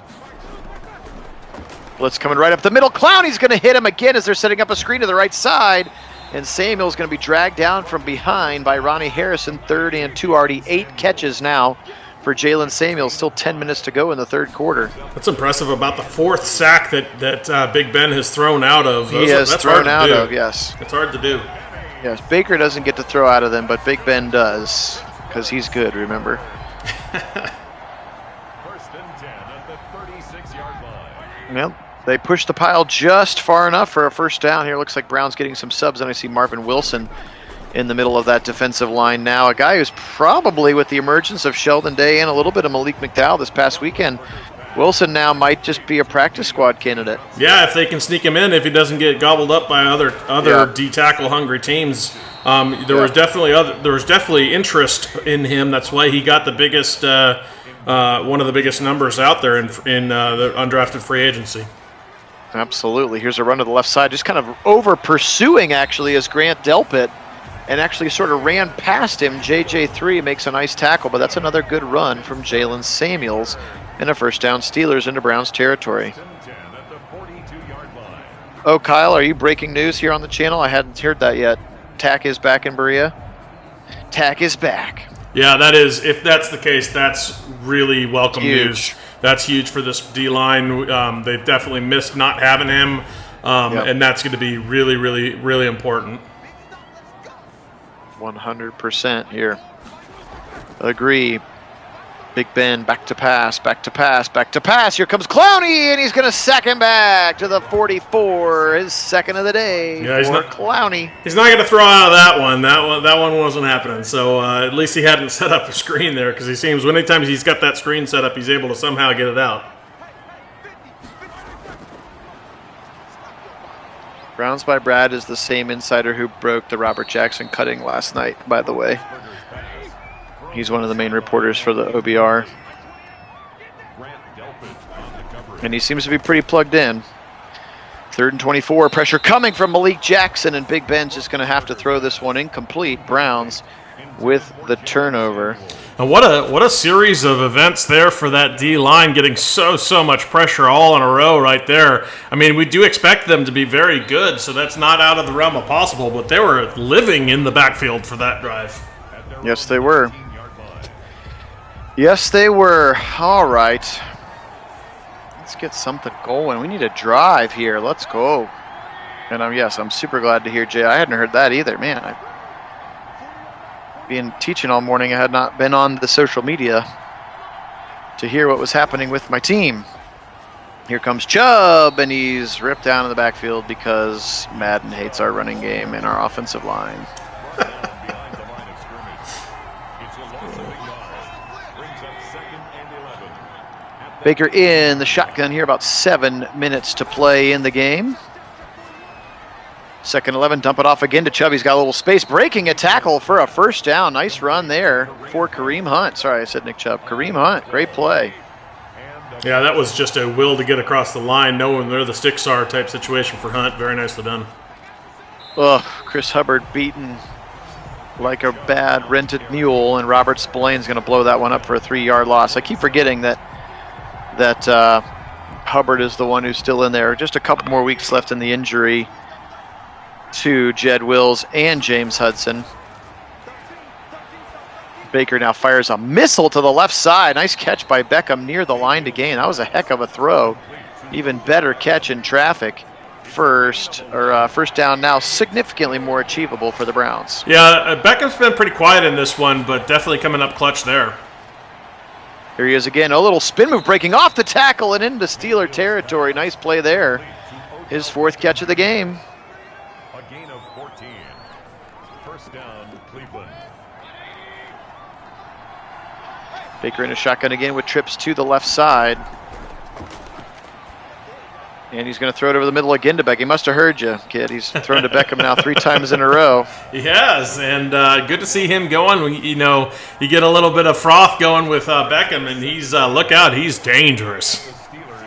Blitz coming right up the middle. Clowney's going to hit him again as they're setting up a screen to the right side. And Samuel's going to be dragged down from behind by Ronnie Harrison. 3rd and 2, already 8 catches now for Jalen Samuel. Still 10 minutes to go in the 3rd quarter. That's impressive about the 4th sack that Big Ben has thrown out of. That's thrown out of, yes. It's hard to do. Yes, Baker doesn't get to throw out of them, but Big Ben does because he's good, remember? 1st and 10 at the 36-yard line. Well, they pushed the pile just far enough for a 1st down here. Looks like Brown's getting some subs, and I see Marvin Wilson in the middle of that defensive line now. A guy who's probably, with the emergence of Sheldon Day and a little bit of Malik McDowell this past weekend, Wilson now might just be a practice squad candidate. Yeah, if they can sneak him in, if he doesn't get gobbled up by other D-tackle hungry teams. There was definitely interest in him. That's why he got the biggest, one of the biggest numbers out there in the undrafted free agency. Absolutely. Here's a run to the left side, just kind of over pursuing actually as Grant Delpit, and actually sort of ran past him. JJ3 makes a nice tackle, but that's another good run from Jalen Samuels, and a 1st down. Steelers into Browns territory. Oh, Kyle, are you breaking news here on the channel? I hadn't heard that yet. Tack is back in Berea. Tack is back. Yeah, that is. If that's the case, that's really welcome news. That's huge for this D-line. They've definitely missed not having him, and that's going to be really, really, really important. 100% here. Agree. Big Ben back to pass, back to pass, back to pass. Here comes Clowney, and he's going to sack him back to the 44. His 2nd of the day for Clowney. He's not going to throw out of that one. That one wasn't happening. So at least he hadn't set up a screen there, because he seems anytime he's got that screen set up, he's able to somehow get it out. Browns by Brad is the same insider who broke the Robert Jackson cutting last night, by the way. He's one of the main reporters for the OBR. And he seems to be pretty plugged in. 3rd and 24. Pressure coming from Malik Jackson, and Big Ben's just going to have to throw this one incomplete. Browns with the turnover. And what a series of events there for that D line, getting so much pressure all in a row right there. I mean, we do expect them to be very good, so that's not out of the realm of possible, but they were living in the backfield for that drive. Yes, they were. Yes, they were. All right. Let's get something going. We need a drive here. Let's go. And yes, I'm super glad to hear Jay. I hadn't heard that either. Man, I've been teaching all morning. I had not been on the social media to hear what was happening with my team. Here comes Chubb, and he's ripped down in the backfield because Madden hates our running game and our offensive line. Baker in the shotgun here, about 7 minutes to play in the game. 2nd 11, dump it off again to Chubb. He's got a little space, breaking a tackle for a first down. Nice run there for Kareem Hunt. Sorry, I said Nick Chubb. Kareem Hunt, great play. Yeah, that was just a will to get across the line, knowing where the sticks are type situation for Hunt. Very nicely done. Ugh, Chris Hubbard beaten like a bad rented mule, and Robert Spillane's going to blow that one up for a 3-yard loss. I keep forgetting that Hubbard is the one who's still in there. Just a couple more weeks left in the injury to Jed Wills and James Hudson. Baker now fires a missile to the left side. Nice catch by Beckham near the line to gain. That was a heck of a throw. Even better catch in traffic. First down now significantly more achievable for the Browns. Yeah, Beckham's been pretty quiet in this one, but definitely coming up clutch there. Here he is again. A little spin move breaking off the tackle and into Steeler territory. Nice play there. His 4th catch of the game. A gain of 14. First down, Cleveland. Baker in a shotgun again with trips to the left side. And he's going to throw it over the middle again to Beckham. He must have heard you, kid. He's thrown to Beckham now 3 times in a row. He has, and good to see him going. You know, you get a little bit of froth going with Beckham, and he's, look out, he's dangerous.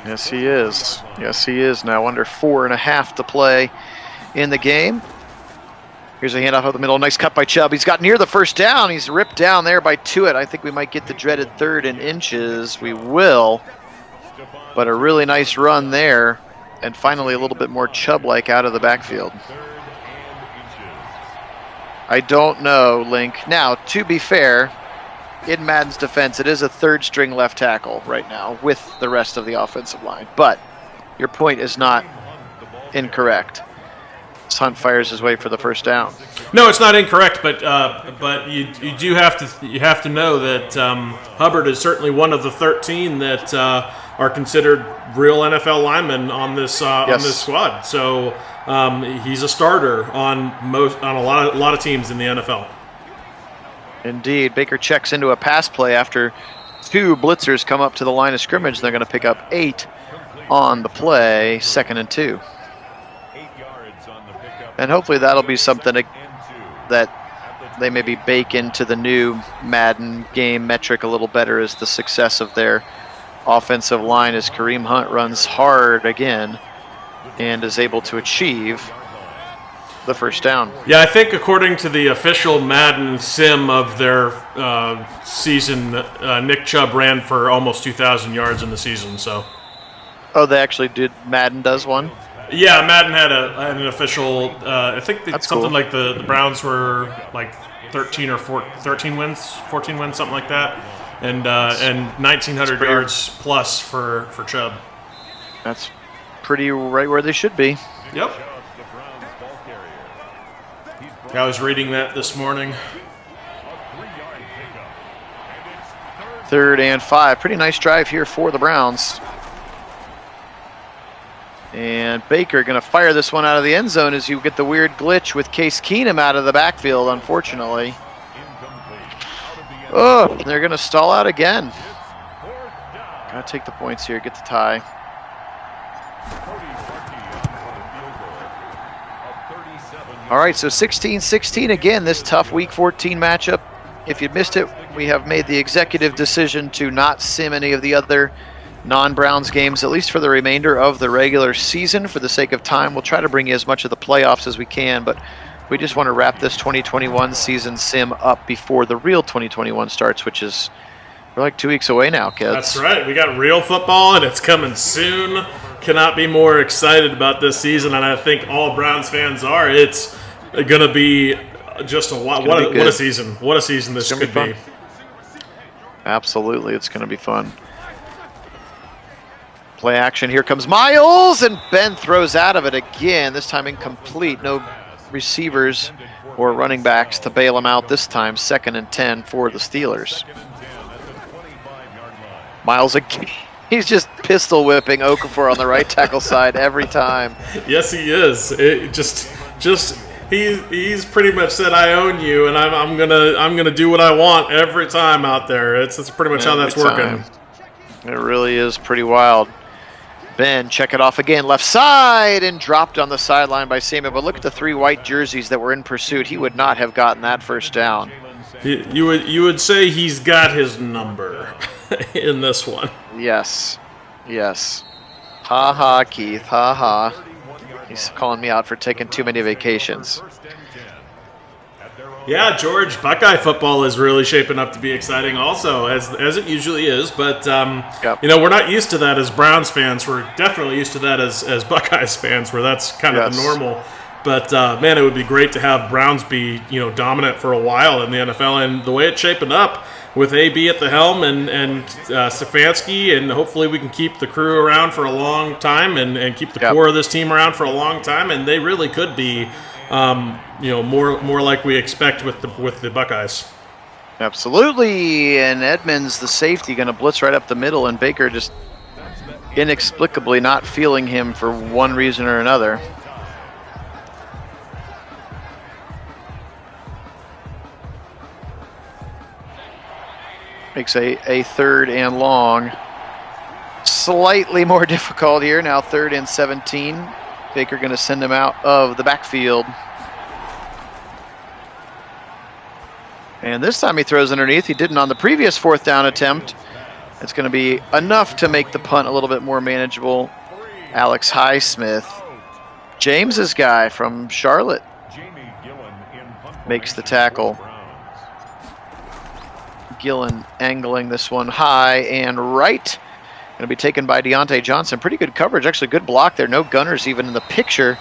Yes, he is. Yes, he is now under 4.5 to play in the game. Here's a handoff up the middle. Nice cut by Chubb. He's got near the first down. He's ripped down there by Tuitt. I think we might get the dreaded 3rd and inches. We will. But a really nice run there. And finally a little bit more Chubb-like out of the backfield. I don't know, Link. Now, to be fair, in Madden's defense, it is a 3rd-string left tackle right now with the rest of the offensive line. But your point is not incorrect. Hunt fires his way for the first down. No, it's not incorrect, but you do have to know that Hubbard is certainly one of the 13 that are considered real NFL linemen on this squad. So he's a starter on a lot of teams in the NFL. Indeed, Baker checks into a pass play after 2 blitzers come up to the line of scrimmage. They're going to pick up 8 on the play, 2nd and 2. And hopefully that'll be something that they maybe bake into the new Madden game metric a little better, as the success of their offensive line, as Kareem Hunt runs hard again and is able to achieve the first down. Yeah, I think according to the official Madden sim of their season, Nick Chubb ran for almost 2,000 yards in the season. So. Oh, they actually did. Madden does one? Yeah, Madden had an official. I think That's something cool. like the Browns were like 13 wins, 14 wins, something like that, and 1,900 yards plus for Chubb. That's pretty right where they should be. Yep. I was reading that this morning. 3rd and 5. Pretty nice drive here for the Browns. And Baker going to fire this one out of the end zone as you get the weird glitch with Case Keenum out of the backfield, unfortunately. Oh, they're going to stall out again. Got to take the points here, get the tie. All right, so 16-16 again, this tough Week 14 matchup. If you missed it, we have made the executive decision to not sim any of the other non-Browns games, at least for the remainder of the regular season. For the sake of time, we'll try to bring you as much of the playoffs as we can, but We just want to wrap this 2021 season sim up before the real 2021 starts, which is we're like 2 weeks away now, kids. That's right. We got real football, and it's coming soon. Cannot be more excited about this season, and I think all Browns fans are. It's going to be just what a season. What a season this could be. Absolutely, it's going to be fun. Play action. Here comes Miles, and Ben throws out of it again. This time incomplete. No receivers or running backs to bail him out this time. 2nd and 10 for the Steelers. Miles again. He's just pistol whipping Okafor on the right tackle side every time. Yes, he is. He's pretty much said, "I own you, and I'm gonna do what I want every time out there." It's pretty much how that's working. It really is pretty wild. Ben, check it off again, left side, and dropped on the sideline by Samuel. But look at the 3 white jerseys that were in pursuit. He would not have gotten that first down. You would say he's got his number in this one. Yes. Ha ha, Keith. Ha ha. He's calling me out for taking too many vacations. Yeah, George, Buckeye football is really shaping up to be exciting also, as it usually is. But, we're not used to that as Browns fans. We're definitely used to that as Buckeyes fans, where that's kind of the normal. But, man, it would be great to have Browns be, dominant for a while in the NFL. And the way it's shaping up with AB at the helm and Stefanski, and hopefully we can keep the crew around for a long time and keep the core of this team around for a long time. And they really could be more like we expect with the Buckeyes. Absolutely. And Edmonds, the safety, going to blitz right up the middle, and Baker just inexplicably not feeling him for one reason or another. Makes a 3rd and long slightly more difficult here. Now 3rd and 17. Baker going to send him out of the backfield. And this time he throws underneath. He didn't on the previous 4th down attempt. It's going to be enough to make the punt a little bit more manageable. Alex Highsmith, James's guy from Charlotte, makes the tackle. Gillen angling this one high and right. Going to be taken by Deontay Johnson. Pretty good coverage, actually good block there. No gunners even in the picture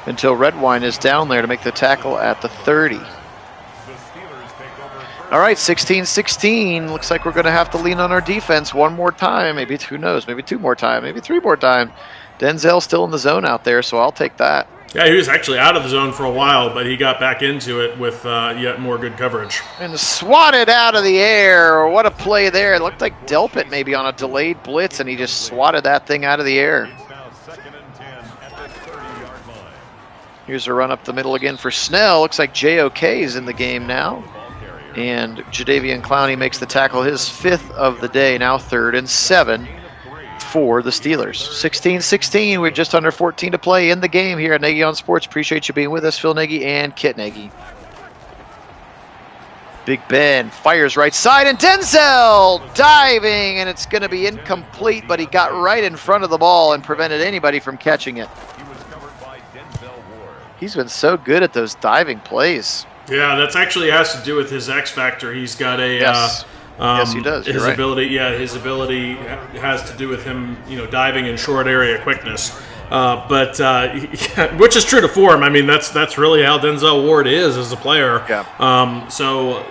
until Redwine is down there to make the tackle at the 30. All right, 16-16. Looks like we're going to have to lean on our defense one more time. Maybe, who knows, maybe 2 more times, maybe 3 more times. Denzel's still in the zone out there, so I'll take that. Yeah, he was actually out of the zone for a while, but he got back into it with yet more good coverage. And swatted out of the air. What a play there. It looked like Delpit maybe on a delayed blitz, and he just swatted that thing out of the air. Here's a run up the middle again for Snell. Looks like JOK is in the game now. And Jadeveon Clowney makes the tackle, his 5th of the day, now 3rd and 7 for the Steelers. 16-16, we're just under 14 to play in the game here at Nagy on Sports. Appreciate you being with us, Phil Nagy and Kit Nagy. Big Ben fires right side, and Denzel diving, and it's going to be incomplete, but he got right in front of the ball and prevented anybody from catching it. He's been so good at those diving plays. Yeah, that's actually has to do with his X factor. He's got a yes, he does. His ability, his ability has to do with him, diving in short area quickness. Which is true to form. I mean, that's really how Denzel Ward is as a player. Yeah. So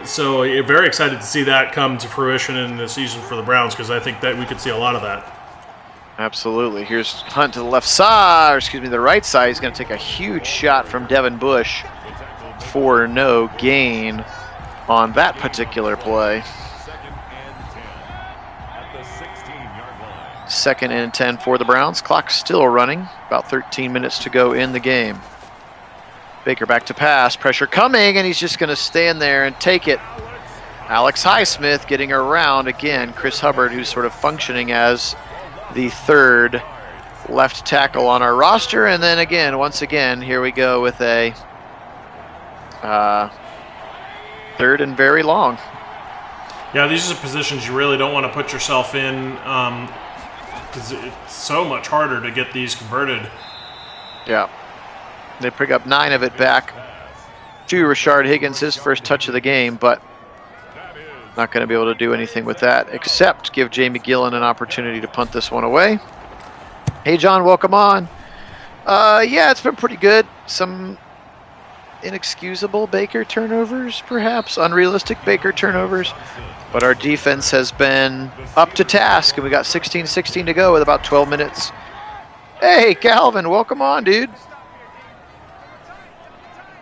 very excited to see that come to fruition in the season for the Browns, because I think that we could see a lot of that. Absolutely. Here's Hunt to the left side, the right side. He's going to take a huge shot from Devin Bush for no gain on that particular play. 2nd and 10 for the Browns. Clock's still running. About 13 minutes to go in the game. Baker back to pass. Pressure coming, and he's just going to stand there and take it. Alex Highsmith getting around again. Chris Hubbard, who's sort of functioning as the 3rd left tackle on our roster. And then again, once again, here we go with a 3rd and very long. Yeah, these are positions you really don't want to put yourself in, because it's so much harder to get these converted. Yeah. They pick up 9 of it back to Rashard Higgins, his first touch of the game, but not going to be able to do anything with that except give Jamie Gillen an opportunity to punt this one away. Hey, John, welcome on. Yeah, it's been pretty good. Some inexcusable Baker turnovers, perhaps unrealistic Baker turnovers, but our defense has been up to task, and we got 16-16 to go with about 12 minutes. Hey, Calvin, welcome on, dude.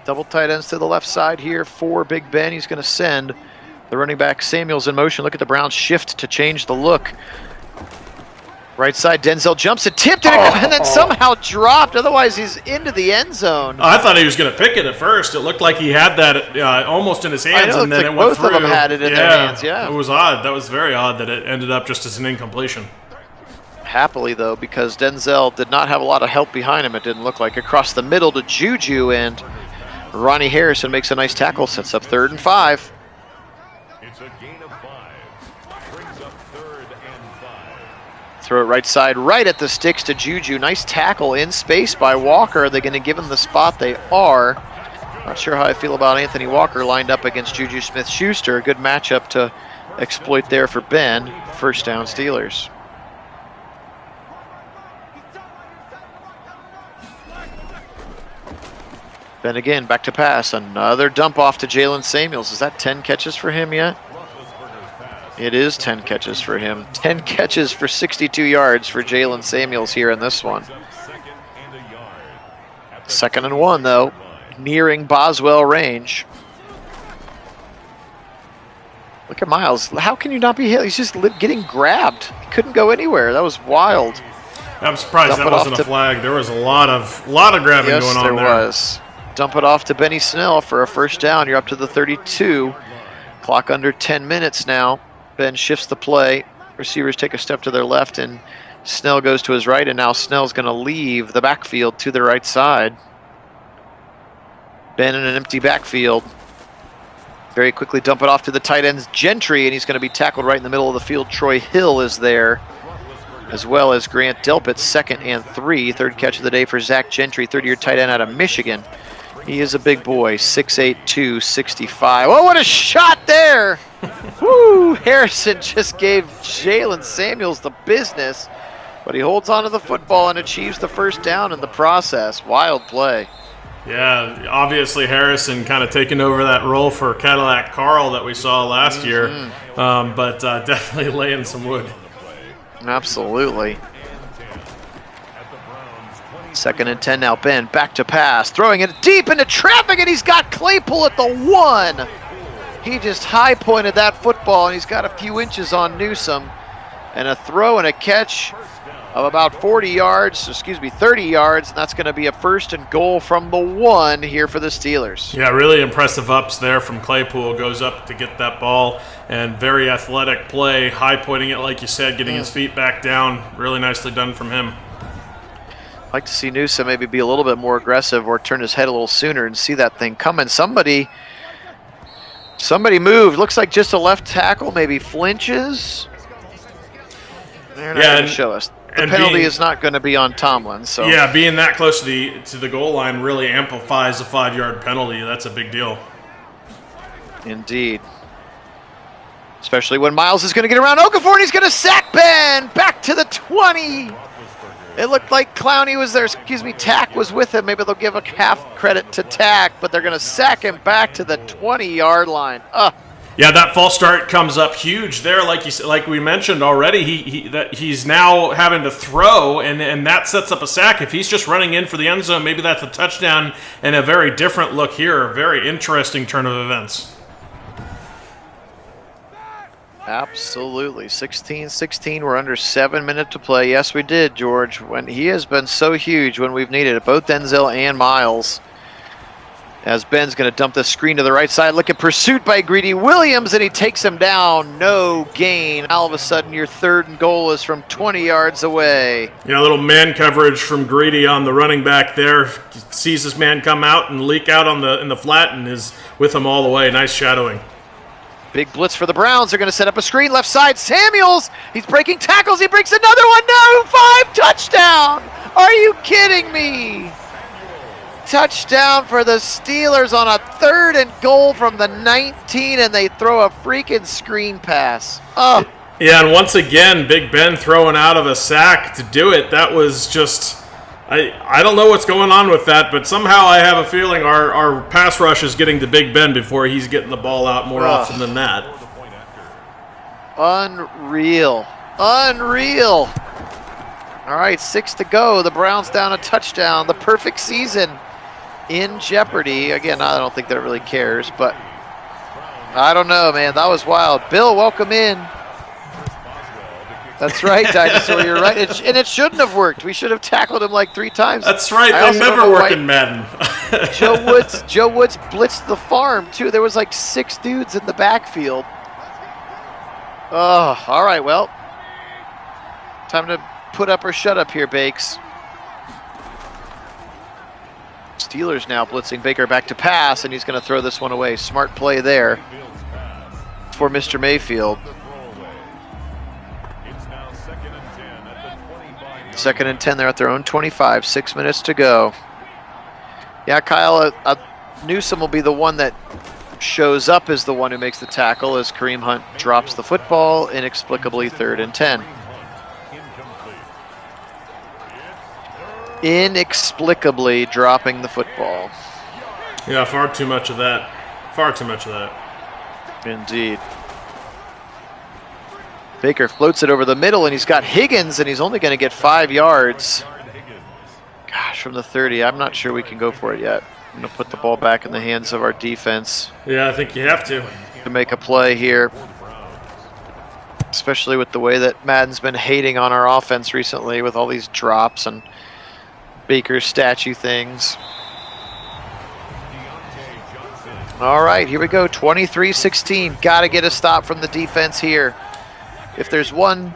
Double tight ends to the left side here for Big Ben. He's going to send the running back Samuels in motion. Look at the Browns shift to change the look. Right side, Denzel jumps and tipped it, and then somehow dropped. Otherwise, he's into the end zone. I thought he was going to pick it at first. It looked like he had that almost in his hands, and then like it went through. Both of them had it in their hands, yeah. It was odd. That was very odd that it ended up just as an incompletion. Happily, though, because Denzel did not have a lot of help behind him, it didn't look like. Across the middle to Juju, and Ronnie Harrison makes a nice tackle, sets up 3rd and 5. It's a gain of 5. Brings up 3rd and 5. Throw it right side, right at the sticks to Juju. Nice tackle in space by Walker. Are they going to give him the spot? They are. Not sure how I feel about Anthony Walker lined up against Juju Smith-Schuster. A good matchup to exploit there for Ben. First down, Steelers. Ben again, back to pass. Another dump off to Jalen Samuels. Is that 10 catches for him yet? It is 10 catches for him. 10 catches for 62 yards for Jalen Samuels here in this one. 2nd and 1, though. Nearing Boswell range. Look at Miles. How can you not be hit? He's just getting grabbed. He couldn't go anywhere. That was wild. I'm surprised that wasn't a flag. There was a lot of grabbing going on there. Yes, there was. Dump it off to Benny Snell for a first down. You're up to the 32. Clock under 10 minutes now. Ben shifts the play. Receivers take a step to their left, and Snell goes to his right, and now Snell's going to leave the backfield to the right side. Ben in an empty backfield. Very quickly dump it off to the tight ends, Gentry, and he's going to be tackled right in the middle of the field. Troy Hill is there, as well as Grant Delpit, 2nd and 3. 3rd catch of the day for Zach Gentry, 30-year tight end out of Michigan. He is a big boy, 6'8", 265. Oh, what a shot there! Woo! Harrison just gave Jalen Samuels the business, but he holds on to the football and achieves the first down in the process. Wild play. Yeah, obviously Harrison kind of taking over that role for Cadillac Carl that we saw last year, but definitely laying some wood. Absolutely. 2nd and 10 now. Ben back to pass, throwing it deep into traffic, and he's got Claypool at the 1. He just high pointed that football, and he's got a few inches on Newsome, and a throw and a catch of about 30 yards, and that's going to be a 1st and goal from the 1 here for the Steelers. Yeah, really impressive ups there from Claypool. Goes up to get that ball, and very athletic play, high pointing it like you said, getting his feet back down. Really nicely done from him. I'd like to see Newsome maybe be a little bit more aggressive or turn his head a little sooner and see that thing coming. Somebody moved. Looks like just a left tackle maybe flinches. They're not going to show us. The penalty is not going to be on Tomlin. So yeah, being that close to the goal line really amplifies a 5-yard penalty. That's a big deal. Indeed. Especially when Miles is going to get around Okafor, and he's going to sack Ben back to the 20. It looked like Clowney was there. Tack was with him. Maybe they'll give a half credit to Tack, but they're going to sack him back to the 20-yard line. Yeah, that false start comes up huge there. Like we mentioned already, he's now having to throw, and that sets up a sack. If he's just running in for the end zone, maybe that's a touchdown, and a very different look here. A very interesting turn of events. Absolutely. 16-16. We're under 7 minutes to play. Yes, we did, George. When he has been so huge when we've needed it, both Denzel and Miles. As Ben's going to dump the screen to the right side. Look at pursuit by Greedy Williams, and he takes him down. No gain. All of a sudden, your 3rd and goal is from 20 yards away. Yeah, a little man coverage from Greedy on the running back there. Sees his man come out and leak out in the flat, and is with him all the way. Nice shadowing. Big blitz for the Browns. They're going to set up a screen. Left side, Samuels. He's breaking tackles. He breaks another one. No, 5 touchdown. Are you kidding me? touchdown for the Steelers on a 3rd and goal from the 19, and they throw a freaking screen pass. Oh. Yeah, and once again, Big Ben throwing out of a sack to do it. That was just... I don't know what's going on with that, but somehow I have a feeling our pass rush is getting to Big Ben before he's getting the ball out more often than that. Unreal. Unreal. All right, 6 to go. The Browns down a touchdown. The perfect season in jeopardy. Again, I don't think that it really cares, but I don't know, man. That was wild. Bill, welcome in. That's right, Dinosaur, you're right. And it shouldn't have worked. We should have tackled him like 3 times. That's right. They never work in Madden. Joe Woods blitzed the farm, too. There was like 6 dudes in the backfield. Oh, all right, well. Time to put up or shut up here, Bakes. Steelers now blitzing Baker back to pass, and he's going to throw this one away. Smart play there for Mr. Mayfield. 2nd and 10, they're at their own 25, 6 minutes to go. Yeah, Kyle, Newsome will be the one that shows up as the one who makes the tackle as Kareem Hunt drops the football, inexplicably 3rd and 10. Inexplicably dropping the football. Yeah, far too much of that. Far too much of that. Indeed. Baker floats it over the middle, and he's got Higgins, and he's only going to get 5 yards. Gosh, from the 30. I'm not sure we can go for it yet. I'm going to put the ball back in the hands of our defense. Yeah, I think you have to make a play here. Especially with the way that Madden's been hating on our offense recently with all these drops and Baker's statue things. All right, here we go. 23-16. Got to get a stop from the defense here. If there's one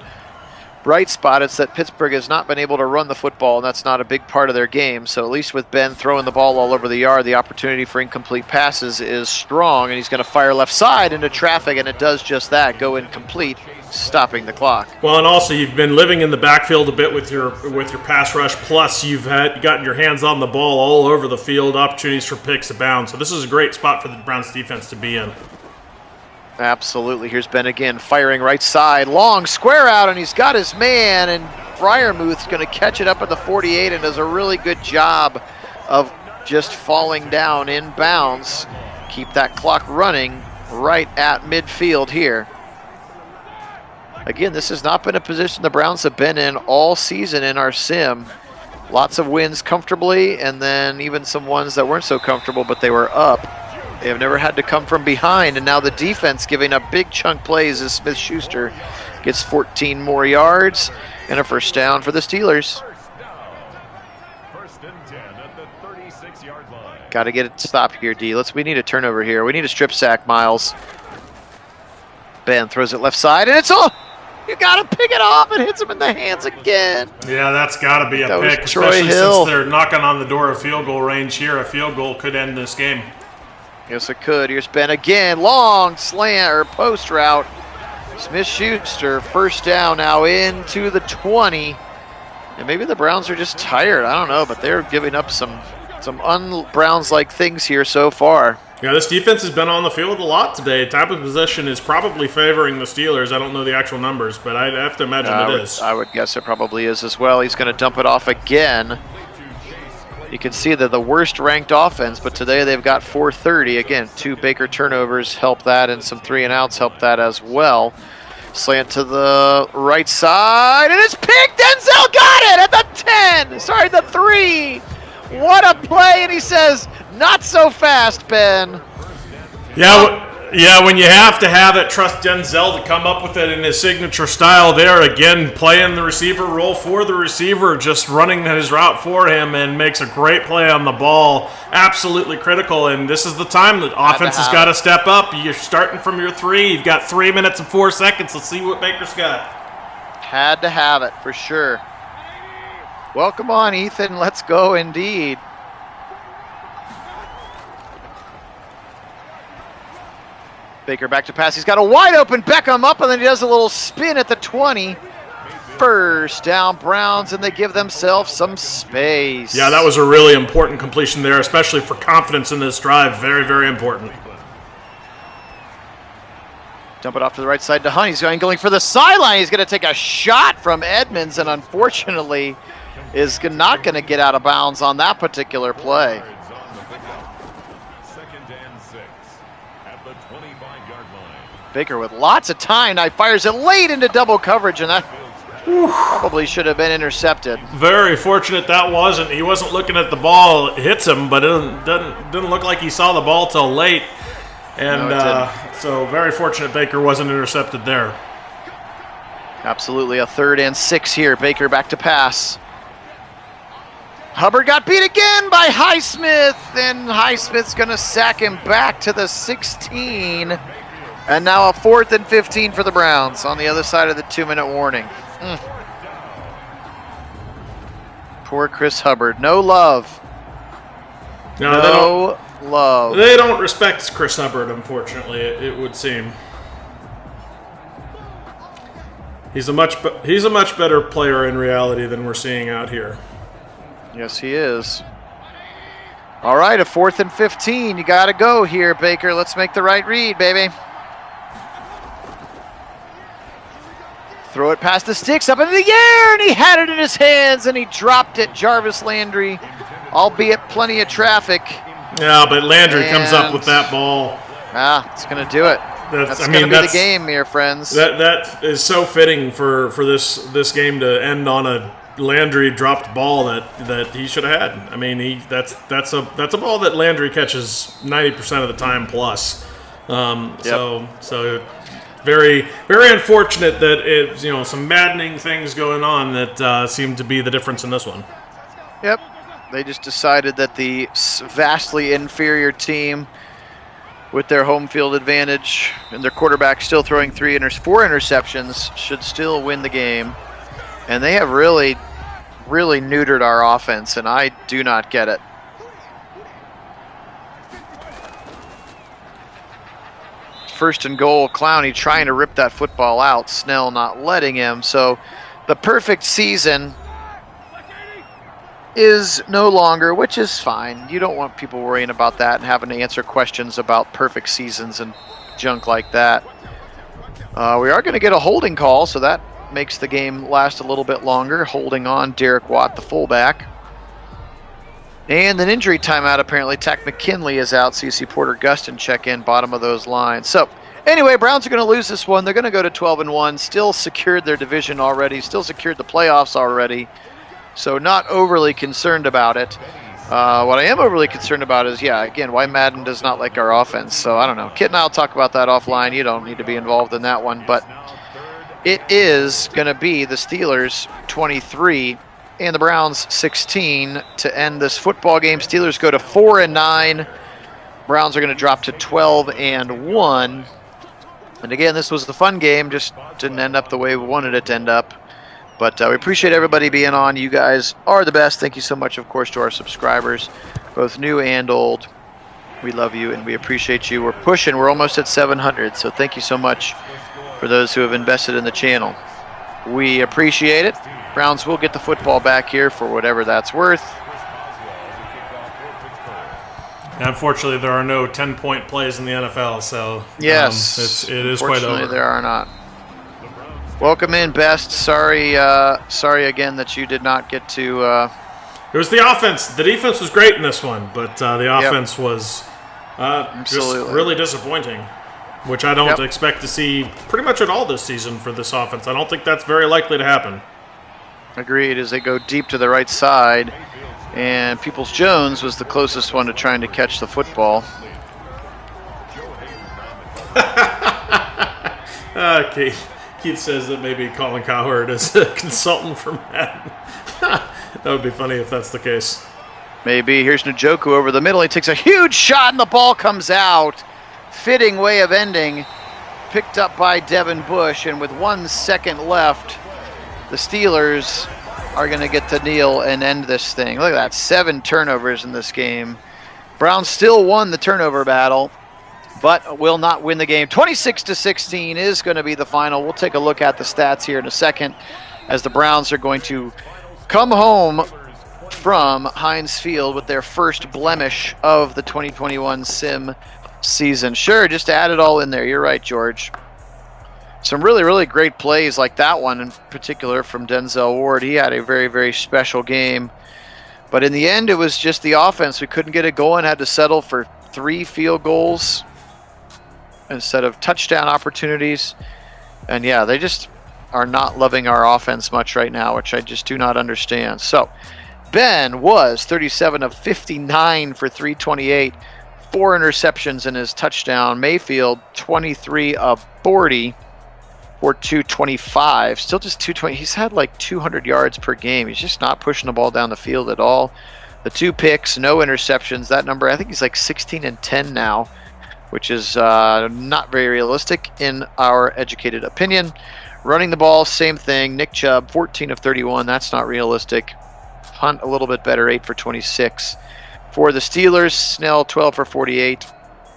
bright spot, it's that Pittsburgh has not been able to run the football, and that's not a big part of their game. So at least with Ben throwing the ball all over the yard, the opportunity for incomplete passes is strong, and he's going to fire left side into traffic, and it does just that, go incomplete, stopping the clock. Well, and also you've been living in the backfield a bit with your pass rush, plus you've gotten your hands on the ball all over the field, opportunities for picks abound. So this is a great spot for the Browns defense to be in. Absolutely. Here's Ben again, firing right side. Long square out, and he's got his man, and Freiermuth's going to catch it up at the 48 and does a really good job of just falling down in bounds. Keep that clock running right at midfield here. Again, this has not been a position the Browns have been in all season in our sim. Lots of wins comfortably, and then even some ones that weren't so comfortable, but they were up. They have never had to come from behind, and now the defense giving up big chunk plays as Smith-Shuster gets 14 more yards and a 1st down for the Steelers. 1st and 10 at the 36-yard line. Got to get it stopped here, D. We need a turnover here. We need a strip sack, Miles. Ben throws it left side, and it's all... You got to pick it off. It hits him in the hands again. Yeah, that's got to be a pick, especially since they're knocking on the door of field goal range here. A field goal could end this game. Yes, it could. Here's Ben again. Long slant or post route. Smith-Shuster, 1st down now into the 20. And maybe the Browns are just tired. I don't know, but they're giving up some un-Browns-like things here so far. Yeah, this defense has been on the field a lot today. Time of possession is probably favoring the Steelers. I don't know the actual numbers, but I'd have to imagine it is. I would guess it probably is as well. He's going to dump it off again. You can see they're the worst ranked offense, but today they've got 430. Again, 2 Baker turnovers help that, and some 3-and-outs help that as well. Slant to the right side, and it's picked. Denzel got it at the 10. Sorry, the 3. What a play, and he says, not so fast, Ben. Yeah, when you have to have it, trust Denzel to come up with it in his signature style there. Again, playing the receiver role for the receiver, just running his route for him, and makes a great play on the ball. Absolutely critical, and this is the time that offense has got to step up. You're starting from your 3. You've got 3 minutes and 4 seconds. Let's see what Baker's got. Had to have it, for sure. Well, come on, Ethan. Let's go indeed. Baker back to pass. He's got a wide open Beckham up, and then he does a little spin at the 20. first down Browns, and they give themselves some space. Yeah, that was a really important completion there, especially for confidence in this drive. Very, very important. Dump it off to the right side to Hunt. He's going for the sideline. He's going to take a shot from Edmonds, and unfortunately is not going to get out of bounds on that particular play. Baker with lots of time. Now he fires it late into double coverage, and that probably should have been intercepted. Very fortunate that wasn't. He wasn't looking at the ball. It hits him, but it didn't look like he saw the ball till late. And so very fortunate Baker wasn't intercepted there. Absolutely a 3rd and 6 here. Baker back to pass. Hubbard got beat again by Highsmith, and Highsmith's going to sack him back to the 16. And now a 4th and 15 for the Browns on the other side of the 2-minute warning. Poor Chris Hubbard. No love. No love. They don't respect Chris Hubbard, unfortunately, it would seem. He's a much better player in reality than we're seeing out here. Yes, he is. All right, a 4th and 15. You got to go here, Baker. Let's make the right read, baby. Throw it past the sticks, up into the air, and he had it in his hands, and he dropped it. Jarvis Landry, albeit plenty of traffic. Yeah, but Landry comes up with that ball. It's going to do it. That's going to be the game here, friends. That is so fitting for this game to end on a Landry dropped ball that he should have had. I mean, that's a ball that Landry catches 90% of the time plus. So very, very unfortunate that some maddening things going on that seem to be the difference in this one. Yep. They just decided that the vastly inferior team with their home field advantage and their quarterback still throwing 4 interceptions should still win the game. And they have really, really neutered our offense, and I do not get it. First and goal, Clowney trying to rip that football out. Snell not letting him. So the perfect season is no longer, which is fine. You don't want people worrying about that and having to answer questions about perfect seasons and junk like that. We are going to get a holding call, so that makes the game last a little bit longer. Holding on Derek Watt, the fullback. And an injury timeout, apparently. Tack McKinley is out, so you see Porter Gustin check in, bottom of those lines. So, anyway, Browns are going to lose this one. They're going to go to 12-1, still secured their division already, still secured the playoffs already. So not overly concerned about it. What I am overly concerned about is, again, why Madden does not like our offense. So, I don't know. Kit and I will talk about that offline. You don't need to be involved in that one. But it is going to be the Steelers 23 and the Browns 16 to end this football game. Steelers go to 4-9. Browns are going to drop to 12-1. And again, this was the fun game, just didn't end up the way we wanted it to end up. But we appreciate everybody being on. You guys are the best. Thank you so much, of course, to our subscribers, both new and old. We love you and we appreciate you. We're pushing. We're almost at 700. So thank you so much for those who have invested in the channel. We appreciate it. Browns will get the football back here for whatever that's worth. Unfortunately, there are no 10-point plays in the NFL, so yes, it is quite over. Unfortunately, there are not. Welcome in, Best. Sorry again that you did not get to. It was the offense. The defense was great in this one, but the offense was just really disappointing, which I don't expect to see pretty much at all this season for this offense. I don't think that's very likely to happen. Agreed, as they go deep to the right side, and Peoples-Jones was the closest one to trying to catch the football. Keith says that maybe Colin Cowherd is a consultant for Madden. That would be funny if that's the case. Maybe. Here's Njoku over the middle. He takes a huge shot, and the ball comes out. Fitting way of ending. Picked up by Devin Bush, and with 1 second left, the Steelers are going to get to kneel and end this thing. Look at that, 7 turnovers in this game. Browns still won the turnover battle, but will not win the game. 26-16 is going to be the final. We'll take a look at the stats here in a second. as the Browns are going to come home from Heinz Field with their first blemish of the 2021 sim season. Sure, just add it all in there. You're right, George. Some really, really great plays like that one in particular from Denzel Ward. He had a very, very special game. But in the end, it was just the offense. We couldn't get it going, had to settle for 3 field goals instead of touchdown opportunities. And yeah, they just are not loving our offense much right now, which I just do not understand. So Ben was 37 of 59 for 328, 4 interceptions in his touchdown. Mayfield 23 of 40 for 225, still just 220. He's had like 200 yards per game. He's just not pushing the ball down the field at all. The 2 picks, no interceptions. That number, I think he's like 16 and 10 now, which is not very realistic in our educated opinion. Running the ball, same thing. Nick Chubb, 14 of 31. That's not realistic. Hunt a little bit better, 8 for 26. For the Steelers, Snell, 12 for 48.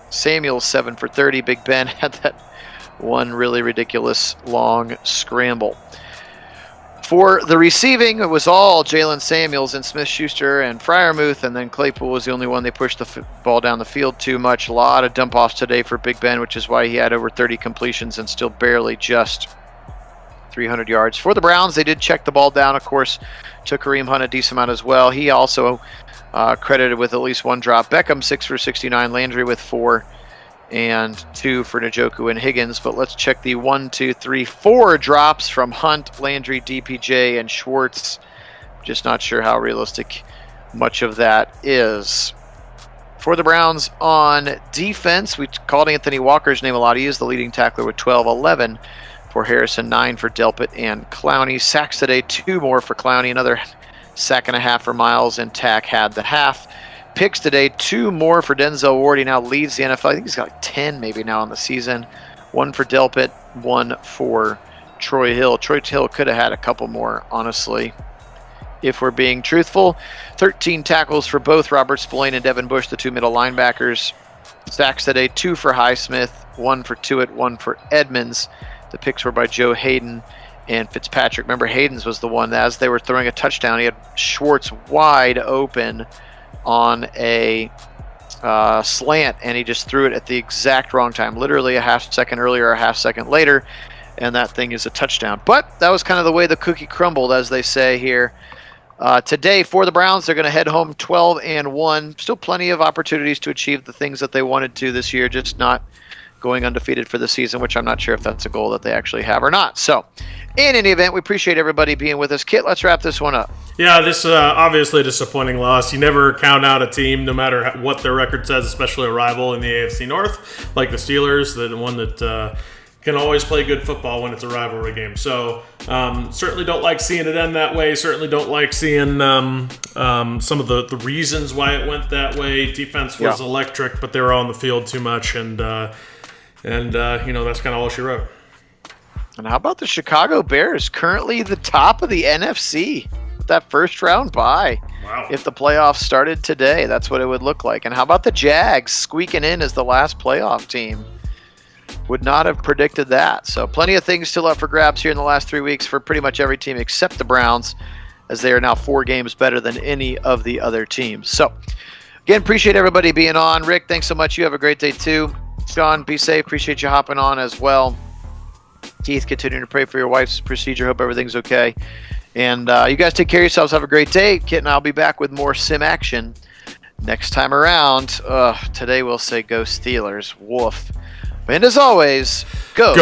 Samuel, 7 for 30. Big Ben had that one really ridiculous long scramble. For the receiving, it was all Jalen Samuels and Smith-Shuster and Freiermuth, and then Claypool was the only one they pushed the ball down the field too much. A lot of dump-offs today for Big Ben, which is why he had over 30 completions and still barely just 300 yards. For the Browns, they did check the ball down, of course. Took Kareem Hunt a decent amount as well. He also credited with at least 1 drop. Beckham, 6 for 69. Landry with 4. And 2 for Njoku and Higgins. But let's check the 1, 2, 3, 4 drops from Hunt, Landry, DPJ, and Schwartz. Just not sure how realistic much of that is. For the Browns on defense, we called Anthony Walker's name a lot. He is the leading tackler with 12, 11 for Harrison, 9 for Delpit and Clowney. Sacks today, 2 more for Clowney, another sack and a half for Miles, and Tack had the half. Picks today, 2 more for Denzel Ward. He now leads the NFL. I think he's got like 10 maybe now in the season. 1 for Delpit, 1 for Troy Hill. Troy Hill could have had a couple more, honestly, if we're being truthful. 13 tackles for both Robert Spillane and Devin Bush, the 2 middle linebackers. Sacks today, 2 for Highsmith, 1 for Tuitt, 1 for Edmonds. The picks were by Joe Hayden and Fitzpatrick. Remember, Hayden's was the one that, as they were throwing a touchdown, he had Schwartz wide open on a slant, and he just threw it at the exact wrong time, literally a half second earlier, a half second later, and that thing is a touchdown. But that was kind of the way the cookie crumbled, as they say here. Today, for the Browns, they're going to head home 12-1. Still plenty of opportunities to achieve the things that they wanted to this year, just not going undefeated for the season, which I'm not sure if that's a goal that they actually have or not. So, in any event, we appreciate everybody being with us. Kit, let's wrap this one up. Yeah, this obviously a disappointing loss. You never count out a team, no matter what their record says, especially a rival in the AFC North, like the Steelers, the one that can always play good football when it's a rivalry game. So certainly don't like seeing it end that way. Certainly don't like seeing some of the reasons why it went that way. Defense was electric, but they were on the field too much, and that's kind of all she wrote. And how about the Chicago Bears, currently the top of the NFC? That first round bye. Wow. If the playoffs started today, that's what it would look like. And how about the Jags squeaking in as the last playoff team? Would not have predicted that. So plenty of things still up for grabs here in the last 3 weeks for pretty much every team except the Browns, as they are now 4 games better than any of the other teams. So again, appreciate everybody being on. Rick, thanks so much. You have a great day too. Sean, be safe. Appreciate you hopping on as well. Keith, continuing to pray for your wife's procedure. Hope everything's okay. And you guys take care of yourselves. Have a great day. Kit and I'll be back with more sim action next time around. Today we'll say go Steelers. Woof. And as always, go